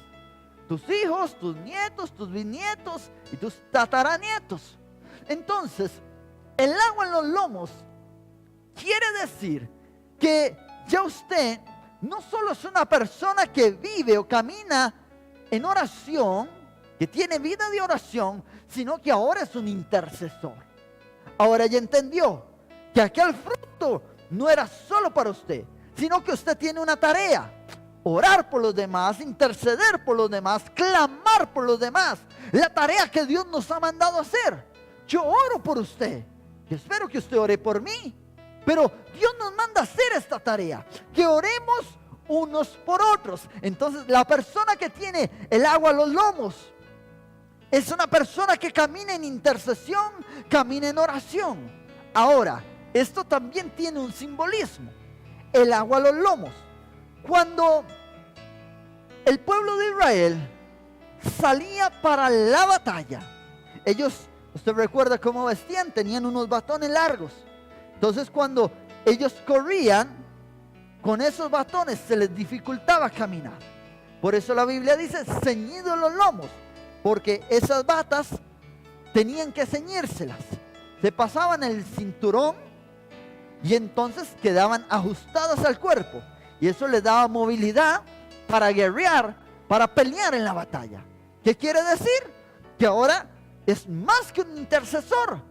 tus hijos, tus nietos, tus bisnietos y tus tataranietos. Entonces, el agua en los lomos quiere decir que ya usted no solo es una persona que vive o camina en oración, que tiene vida de oración, sino que ahora es un intercesor. Ahora ya entendió que aquel fruto no era solo para usted, sino que usted tiene una tarea. orar por los demás, interceder por los demás, clamar por los demás. La tarea que Dios nos ha mandado hacer. Yo oro por usted. Yo espero que usted ore por mí. Pero Dios nos manda a hacer esta tarea, que oremos unos por otros. Entonces la persona que tiene el agua a los lomos es una persona que camina en intercesión, camina en oración. Ahora, esto también tiene un simbolismo. El agua a los lomos. Cuando el pueblo de Israel salía para la batalla, ellos, usted recuerda cómo vestían, tenían unos bastones largos. Entonces cuando ellos corrían, con esos bastones se les dificultaba caminar. Por eso la Biblia dice, ceñidos los lomos, porque esas batas tenían que ceñírselas. Se pasaban el cinturón y entonces quedaban ajustadas al cuerpo. Y eso les daba movilidad para guerrear, para pelear en la batalla. ¿Qué quiere decir? Que ahora es más que un intercesor,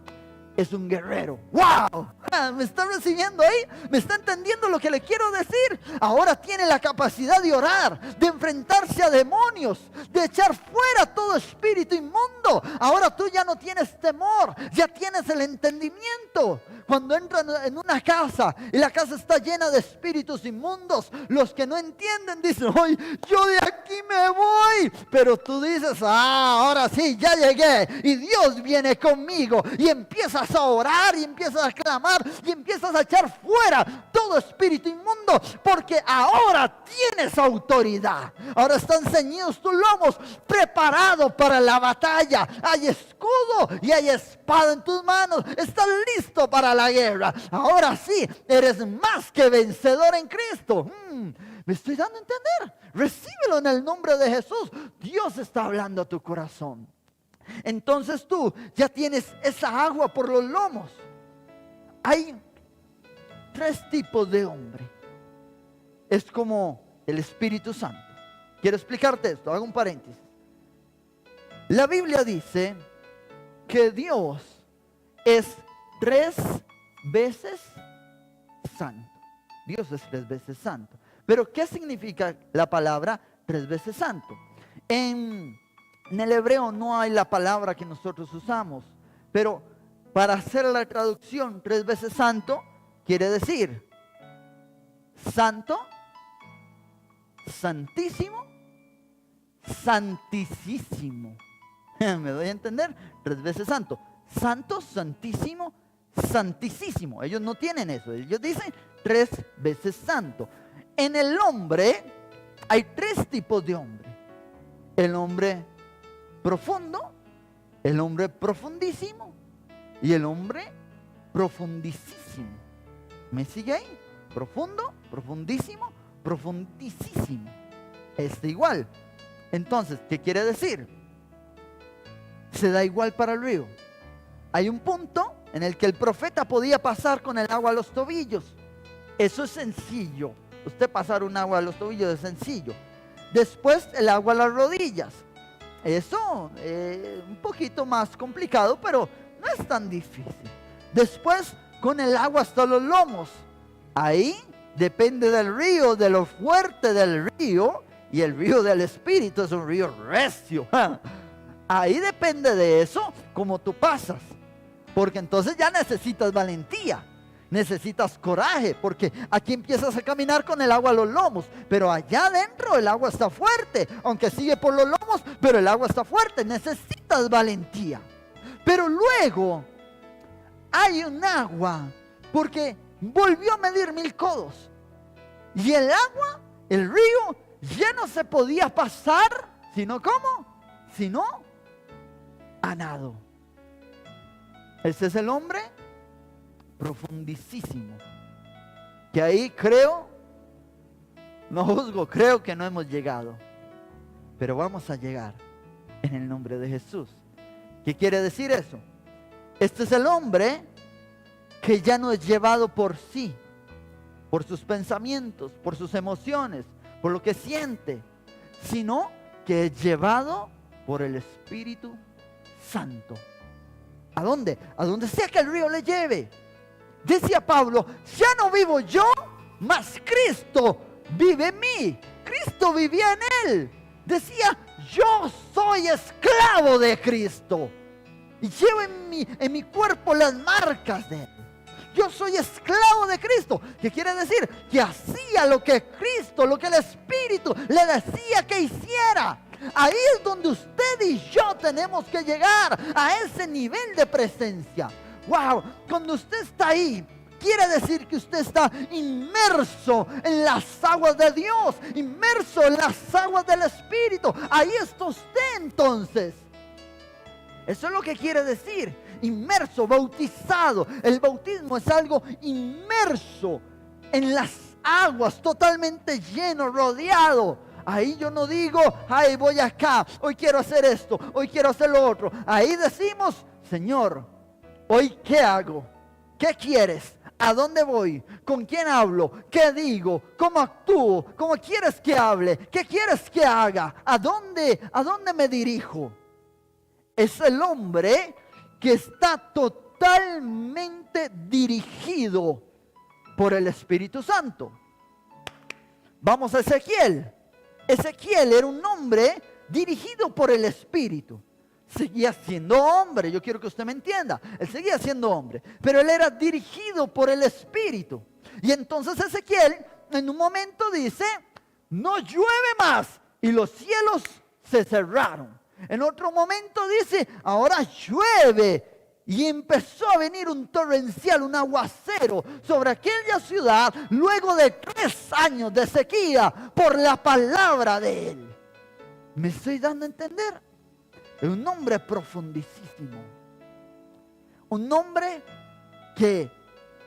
es un guerrero. ¡Wow! ¿Me está recibiendo ahí? ¿Me está entendiendo lo que le quiero decir? Ahora tiene la capacidad de orar, de enfrentarse a demonios, de echar fuera todo espíritu inmundo. Ahora tú ya no tienes temor, ya tienes el entendimiento. Cuando entran en una casa y la casa está llena de espíritus inmundos, los que no entienden dicen, hoy yo de aquí me voy. Pero tú dices, ahora sí, ya llegué y Dios viene conmigo. Y empiezas a orar y empiezas a clamar y empiezas a echar fuera todo espíritu inmundo, porque ahora tienes autoridad. Ahora están ceñidos tus lomos, preparado para la batalla. Hay escudo y hay espada en tus manos. Estás listo para la guerra. Ahora sí, eres más que vencedor en Cristo. Me estoy dando a entender. Recíbelo en el nombre de Jesús. Dios está hablando a tu corazón. Entonces tú ya tienes esa agua por los lomos. Hay 3 tipos de hombre. Es como el Espíritu Santo. Quiero explicarte esto, hago un paréntesis. La Biblia dice que Dios es 3 veces santo. Dios es 3 veces santo. Pero ¿qué significa la palabra 3 veces santo? En el hebreo no hay la palabra que nosotros usamos, pero para hacer la traducción 3 veces santo quiere decir santo, santísimo, santísimo. ¿Me doy a entender? 3 veces santo. Santo, santísimo, santísimo. Ellos no tienen eso. Ellos dicen 3 veces santo. En el hombre hay 3 tipos de hombre. El hombre profundo, el hombre profundísimo y el hombre profundísimo. ¿Me sigue ahí? Profundo, profundísimo, profundísimo. Igual. Entonces, ¿qué quiere decir? Se da igual para el río. Hay un punto en el que el profeta podía pasar con el agua a los tobillos. Eso es sencillo. Usted pasar un agua a los tobillos es sencillo. Después el agua a las rodillas. Eso es un poquito más complicado, pero no es tan difícil. Después con el agua hasta los lomos. Ahí depende del río, de lo fuerte del río. Y el río del Espíritu es un río recio. Ahí depende de eso, como tú pasas. Porque entonces ya necesitas valentía. Necesitas coraje, porque aquí empiezas a caminar con el agua a los lomos, pero allá adentro el agua está fuerte, aunque sigue por los lomos, pero el agua está fuerte. Necesitas valentía. Pero luego hay un agua, porque volvió a medir 1000 codos, y el agua, el río, ya no se podía pasar, sino ¿cómo? Sino a nado. Ese es el hombre profundísimo, que ahí creo, no juzgo, creo que no hemos llegado, pero vamos a llegar en el nombre de Jesús. ¿Qué quiere decir eso? Este es el hombre que ya no es llevado por sí, por sus pensamientos, por sus emociones, por lo que siente, sino que es llevado por el Espíritu Santo. ¿A dónde? A donde sea que el río le lleve. Decía Pablo, ya no vivo yo, mas Cristo vive en mí. Cristo vivía en él. Decía, yo soy esclavo de Cristo. Y llevo en mi cuerpo las marcas de él. Yo soy esclavo de Cristo. ¿Qué quiere decir? Que hacía lo que Cristo, lo que el Espíritu le decía que hiciera. Ahí es donde usted y yo tenemos que llegar, a ese nivel de presencia. Wow, cuando usted está ahí, quiere decir que usted está inmerso en las aguas de Dios, inmerso en las aguas del Espíritu. Ahí está usted entonces. Eso es lo que quiere decir, inmerso, bautizado. El bautismo es algo inmerso en las aguas, totalmente lleno, rodeado. Ahí yo no digo, ay, voy acá, hoy quiero hacer esto, hoy quiero hacer lo otro. Ahí decimos, Señor, hoy ¿qué hago? ¿Qué quieres? ¿A dónde voy? ¿Con quién hablo? ¿Qué digo? ¿Cómo actúo? ¿Cómo quieres que hable? ¿Qué quieres que haga? ¿A dónde me dirijo? Es el hombre que está totalmente dirigido por el Espíritu Santo. Vamos a Ezequiel. Ezequiel era un hombre dirigido por el Espíritu. Seguía siendo hombre, yo quiero que usted me entienda. Él seguía siendo hombre, pero él era dirigido por el Espíritu. Y entonces Ezequiel en un momento dice, no llueve más. Y los cielos se cerraron. En otro momento dice, ahora llueve. Y empezó a venir un torrencial, un aguacero sobre aquella ciudad luego de 3 años de sequía por la palabra de él. ¿Me estoy dando a entender? Es un hombre profundísimo. Un hombre que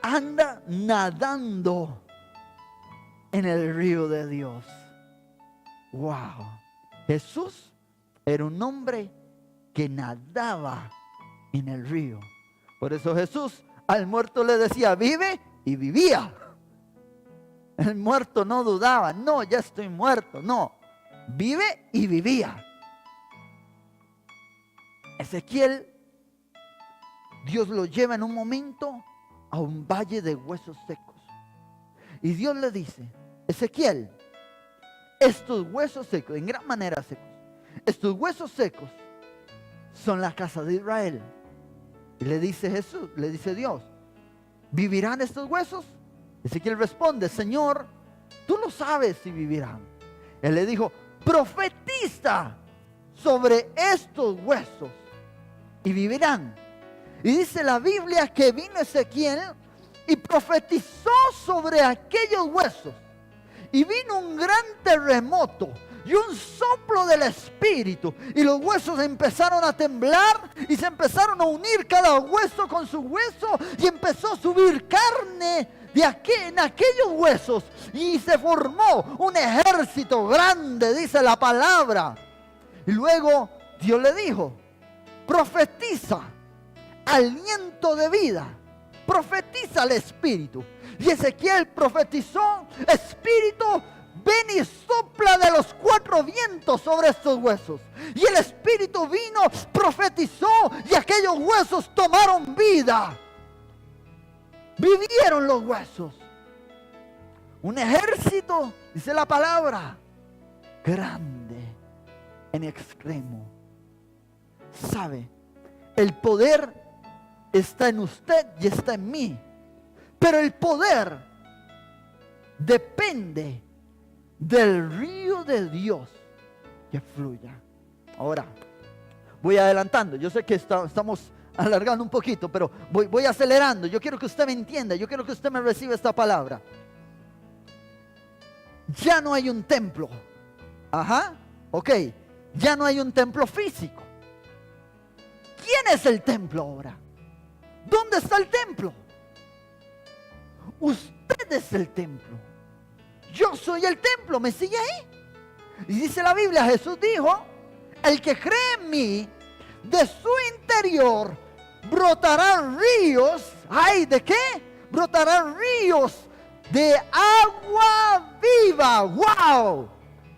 anda nadando en el río de Dios. Wow. Jesús era un hombre que nadaba en el río. Por eso Jesús al muerto le decía, vive, y vivía. El muerto no dudaba, no, ya estoy muerto, no, vive y vivía. Ezequiel, Dios lo lleva en un momento a un valle de huesos secos. Y Dios le dice, Ezequiel, estos huesos secos, en gran manera secos, estos huesos secos son la casa de Israel. Y le dice Jesús, le dice Dios, ¿vivirán estos huesos? Ezequiel responde, Señor, tú lo sabes si vivirán. Él le dijo, profetiza sobre estos huesos y vivirán. Y dice la Biblia que vino Ezequiel y profetizó sobre aquellos huesos. Y vino un gran terremoto y un soplo del Espíritu, y los huesos empezaron a temblar y se empezaron a unir cada hueso con su hueso, y empezó a subir carne en aquellos huesos, y se formó un ejército grande, dice la palabra. Y luego Dios le dijo, profetiza aliento de vida, profetiza al Espíritu. Y Ezequiel profetizó, Espíritu, ven y sopla de los 4 vientos sobre estos huesos. Y el Espíritu vino, profetizó, y aquellos huesos tomaron vida. Vivieron los huesos. Un ejército, dice la palabra, grande en extremo. ¿Sabe? El poder está en usted y está en mí. Pero el poder depende del río de Dios que fluya. Ahora, voy adelantando. Yo sé que estamos alargando un poquito, pero voy acelerando. Yo quiero que usted me entienda. Yo quiero que usted me reciba esta palabra. Ya no hay un templo. Ajá, ok. Ya no hay un templo físico. ¿Quién es el templo ahora? ¿Dónde está el templo? Usted es el templo. Yo soy el templo, ¿me sigue ahí? Y dice la Biblia, Jesús dijo, el que cree en mí, de su interior brotarán ríos. ¿Ay, de qué? Brotarán ríos de agua viva. ¡Wow!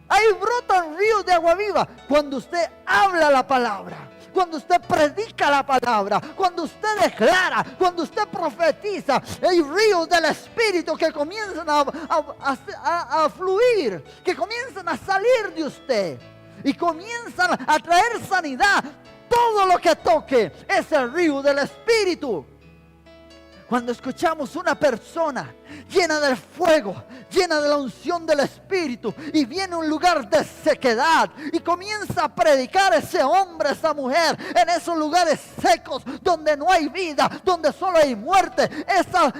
Ahí brotan ríos de agua viva. Cuando usted habla la palabra, cuando usted predica la palabra, cuando usted declara, cuando usted profetiza, hay ríos del Espíritu que comienzan a fluir, que comienzan a salir de usted y comienzan a traer sanidad. Todo lo que toque es el río del Espíritu. Cuando escuchamos una persona llena del fuego, llena de la unción del Espíritu, y viene a un lugar de sequedad y comienza a predicar ese hombre, esa mujer, en esos lugares secos donde no hay vida, donde solo hay muerte,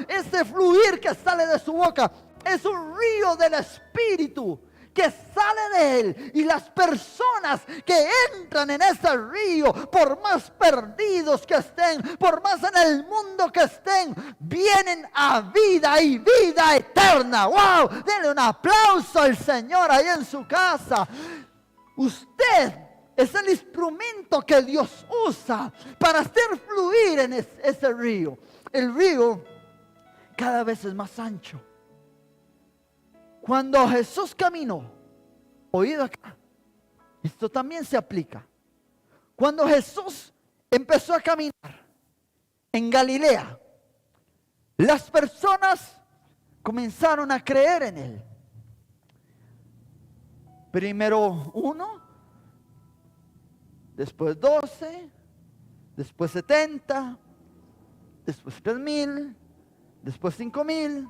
ese fluir que sale de su boca es un río del Espíritu que sale de él, y las personas que entran en ese río, por más perdidos que estén, por más en el mundo que estén, vienen a vida y vida eterna. ¡Wow! Denle un aplauso al Señor ahí en su casa. Usted es el instrumento que Dios usa para hacer fluir en ese río. El río cada vez es más ancho. Cuando Jesús caminó, oído acá, esto también se aplica. Cuando Jesús empezó a caminar en Galilea, las personas comenzaron a creer en él. Primero 1, después 12, después 70, después 3,000, después 5,000.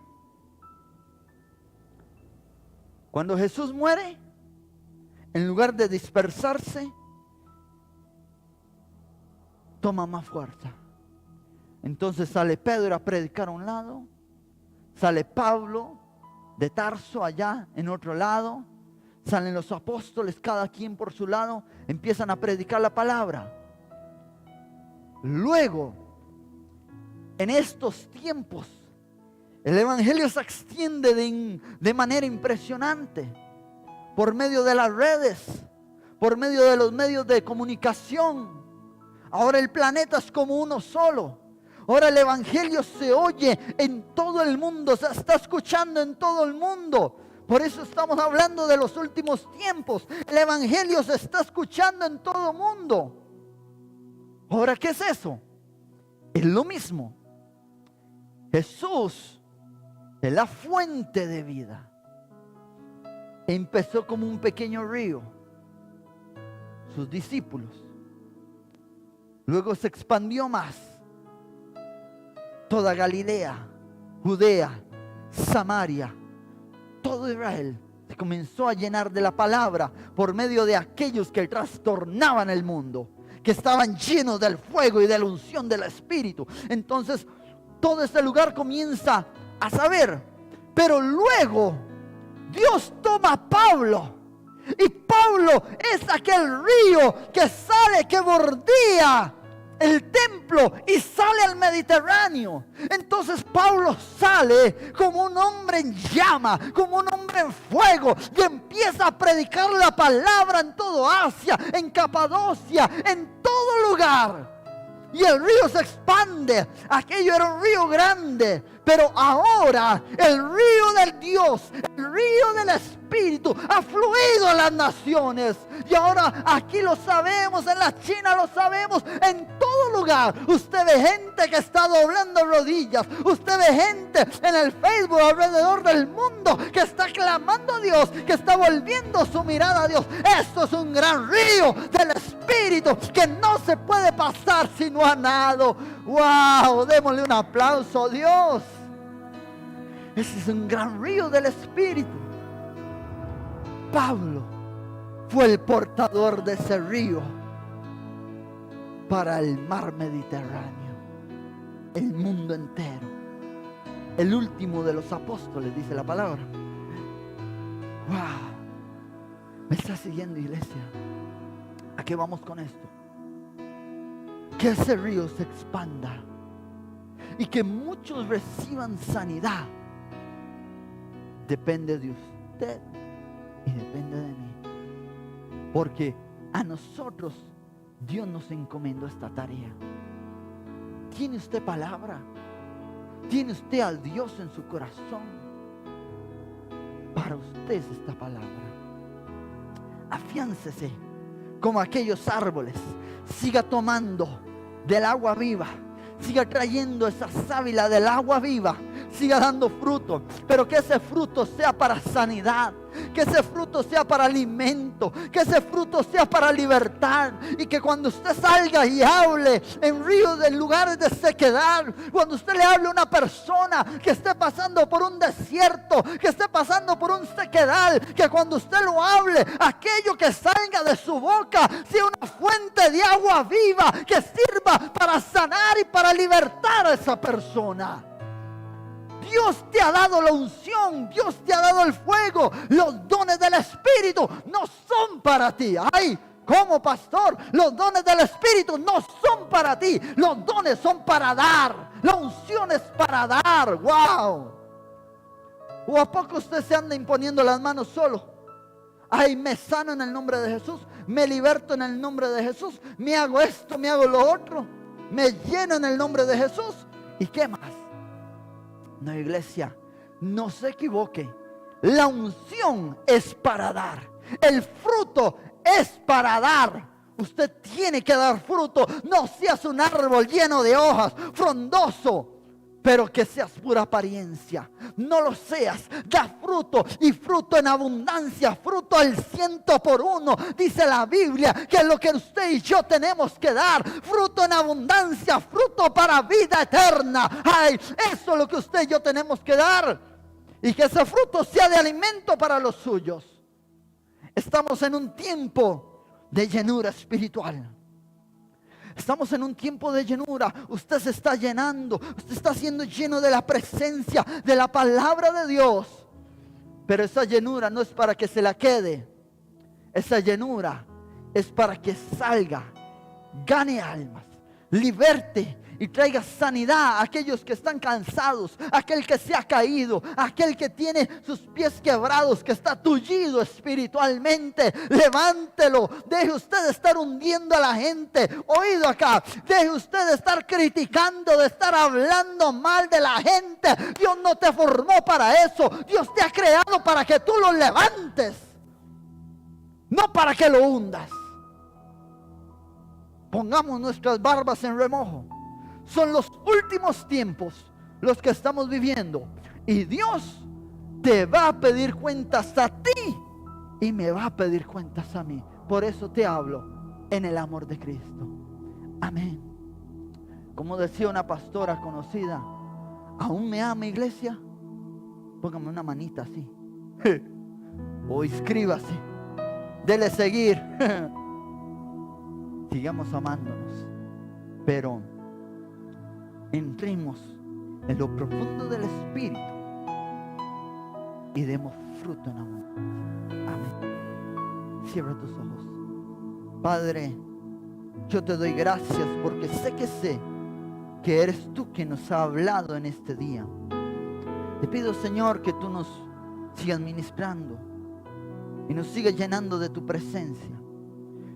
Cuando Jesús muere, en lugar de dispersarse, toma más fuerza. Entonces sale Pedro a predicar a un lado, sale Pablo de Tarso allá en otro lado, salen los apóstoles cada quien por su lado, empiezan a predicar la palabra. Luego, en estos tiempos, el evangelio se extiende de manera impresionante por medio de las redes, por medio de los medios de comunicación. Ahora el planeta es como uno solo. Ahora el evangelio se oye en todo el mundo, se está escuchando en todo el mundo. Por eso estamos hablando de los últimos tiempos. El evangelio se está escuchando en todo el mundo. Ahora, ¿qué es eso? Es lo mismo. Jesús es la fuente de vida. Empezó como un pequeño río, sus discípulos. Luego se expandió más. Toda Galilea, Judea, Samaria, todo Israel se comenzó a llenar de la palabra por medio de aquellos que trastornaban el mundo, que estaban llenos del fuego y de la unción del Espíritu. Entonces todo este lugar comienza a saber. Pero luego Dios toma a Pablo, y Pablo es aquel río que sale, que bordea el templo y sale al Mediterráneo. Entonces Pablo sale como un hombre en llama, como un hombre en fuego, y empieza a predicar la palabra en todo Asia, en Capadocia, en todo lugar. Y el río se expande. Aquello era un río grande, pero ahora el río del Dios, el río del Espíritu ha fluido a las naciones. Y ahora aquí lo sabemos, en la China lo sabemos, en todo lugar. Usted ve gente que está doblando rodillas. Usted ve gente en el Facebook alrededor del mundo que está clamando a Dios, que está volviendo su mirada a Dios. Esto es un gran río del Espíritu que no se puede pasar si no ha nado. ¡Wow! Démosle un aplauso a Dios. Ese es un gran río del Espíritu. Pablo fue el portador de ese río para el mar Mediterráneo, el mundo entero. El último de los apóstoles, dice la palabra. ¡Wow! ¿Me está siguiendo, iglesia? ¿A qué vamos con esto? Que ese río se expanda y que muchos reciban sanidad. Depende de usted y depende de mí, porque a nosotros Dios nos encomendó esta tarea. ¿Tiene usted palabra? ¿Tiene usted al Dios en su corazón? Para usted es esta palabra. Afiáncese, como aquellos árboles. Siga tomando del agua viva. Siga trayendo esa sábila del agua viva. Siga dando fruto. Pero que ese fruto sea para sanidad. Que ese fruto sea para alimento. Que ese fruto sea para libertad. Y que cuando usted salga y hable en ríos, en lugares de sequedad. Cuando usted le hable a una persona que esté pasando por un desierto, que esté pasando por un sequedad, que cuando usted lo hable, aquello que salga de su boca sea una fuente de agua viva que sirva para sanar y para libertar a esa persona. Dios te ha dado la unción, Dios te ha dado el fuego. Los dones del Espíritu no son para ti. Ay, como pastor, los dones del Espíritu no son para ti. Los dones son para dar. La unción es para dar. Wow. ¿O a poco usted se anda imponiendo las manos solo? Ay, me sano en el nombre de Jesús, me liberto en el nombre de Jesús, me hago esto, me hago lo otro, me lleno en el nombre de Jesús. ¿Y qué más? No, iglesia, no se equivoque. La unción es para dar. El fruto es para dar. Usted tiene que dar fruto. No seas un árbol lleno de hojas, frondoso, pero que seas pura apariencia. No lo seas. Da fruto, y fruto en abundancia, fruto al 100%. Dice la Biblia que es lo que usted y yo tenemos que dar. Fruto en abundancia, fruto para vida eterna. Ay, eso es lo que usted y yo tenemos que dar. Y que ese fruto sea de alimento para los suyos. Estamos en un tiempo de llenura espiritual. Estamos en un tiempo de llenura. Usted se está llenando. Usted está siendo lleno de la presencia, de la palabra de Dios. Pero esa llenura no es para que se la quede. Esa llenura es para que salga, gane almas, liberte y traiga sanidad a aquellos que están cansados, aquel que se ha caído, aquel que tiene sus pies quebrados, que está tullido espiritualmente. Levántelo. Deje usted de estar hundiendo a la gente. Oído acá. Deje usted de estar criticando, de estar hablando mal de la gente. Dios no te formó para eso. Dios te ha creado para que tú lo levantes, no para que lo hundas. Pongamos nuestras barbas en remojo. Son los últimos tiempos los que estamos viviendo. Y Dios te va a pedir cuentas a ti y me va a pedir cuentas a mí. Por eso te hablo en el amor de Cristo. Amén. Como decía una pastora conocida, ¿aún me ama, iglesia? Póngame una manita así. O inscríbase. Dele seguir. Sigamos amándonos. Pero entremos en lo profundo del Espíritu y demos fruto en abundancia. Amén. Cierra tus ojos. Padre, yo te doy gracias porque sé que eres tú quien nos ha hablado en este día. Te pido, Señor, que tú nos sigas ministrando y nos sigas llenando de tu presencia.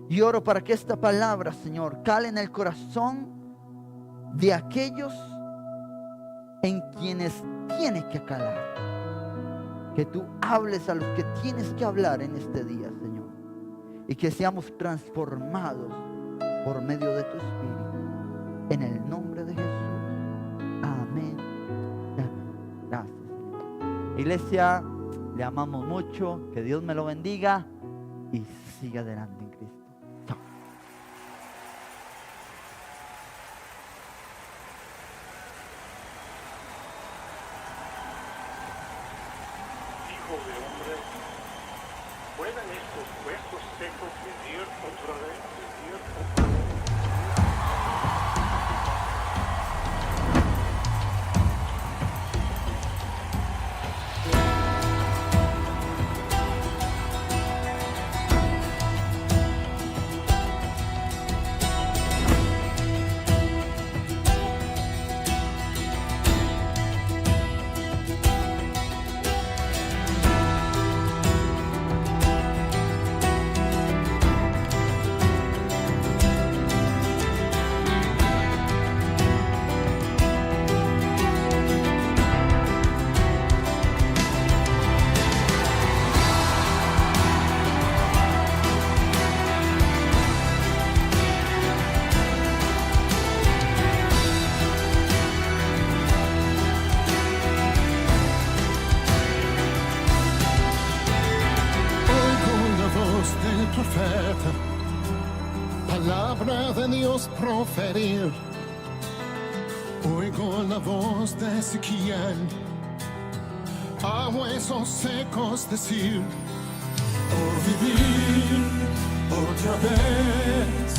Y oro para que esta palabra, Señor, cale en el corazón de aquellos en quienes tienes que calar. Que tú hables a los que tienes que hablar en este día, Señor. Y que seamos transformados por medio de tu Espíritu. En el nombre de Jesús. Amén. Amén. Gracias, Señor. Iglesia, le amamos mucho. Que Dios me lo bendiga. Y siga adelante en Cristo. Chao. Hijo de hombre, ¿pueden estos huesos secos vivir otra vez? profeta, palabra de Dios proferir. Oigo la voz de Ezequiel, a huesos secos decir: oh, vivir otra vez.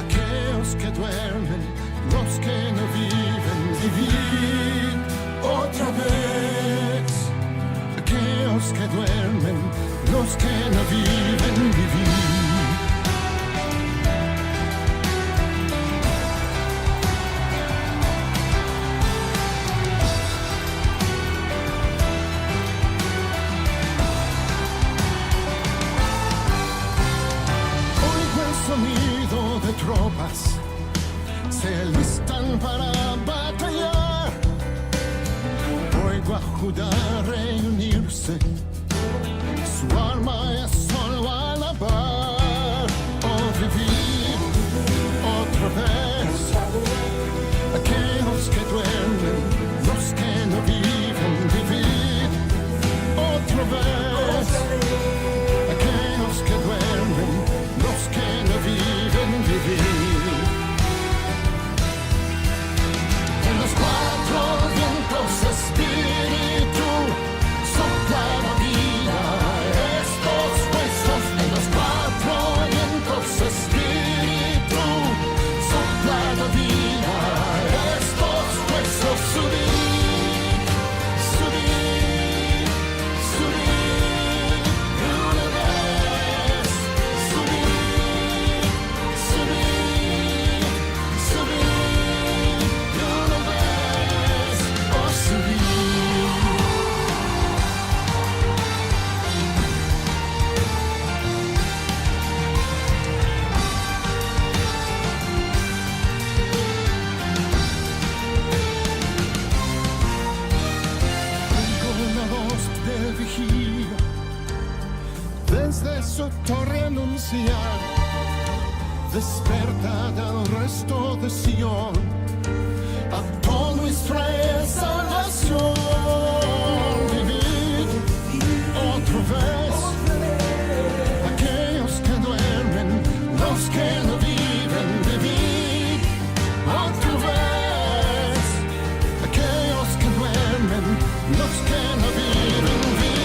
Aquellos que duermen, los que no viven, vivir otra vez. Aquellos que duermen, los que no viven, vivir. Sonido de tropas se alistan para batallar. Oigo a Judá reunirse, su arma es solo alabar. Oh, vivir otra vez. Aquellos que duermen, los que no viven, vivir otra vez. Aquellos que duermen, los que no viven, vivir. En los cuatro vientos, espíritu, sopla la vida a estos huesos. En los cuatro vientos, espíritu, sopla la vida a estos huesos. Subir, subir, subir, una vez. Subir, subir, subir, una vez. Oh, subir. Con la voz del vigía, desde su torre anunciar: despertad al resto de Sion, a todo Israel salvación. Vivid otra vez. Aquellos que duermen, los que no viven, vivid otra vez. Aquellos que duermen, los que no viven, vivid.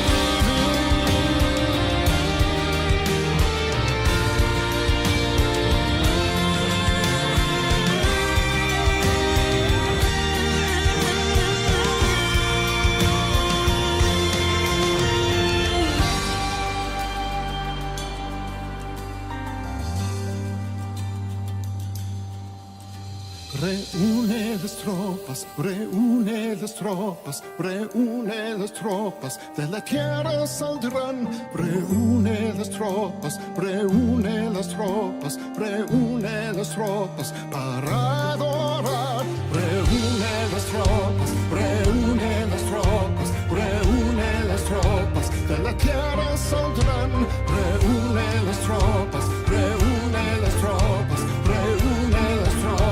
Reúne las tropas, reúne las tropas, reúne las tropas, de la tierra saldrán. Reúne las tropas, reúne las tropas, reúne las tropas para adorar. Reúne las tropas, reúne las tropas, reúne las tropas, de la tierra saldrán. Reúne las tropas, reúne las tropas, reúne las tropas.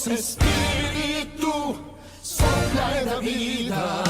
Espíritu, sopla en la vida.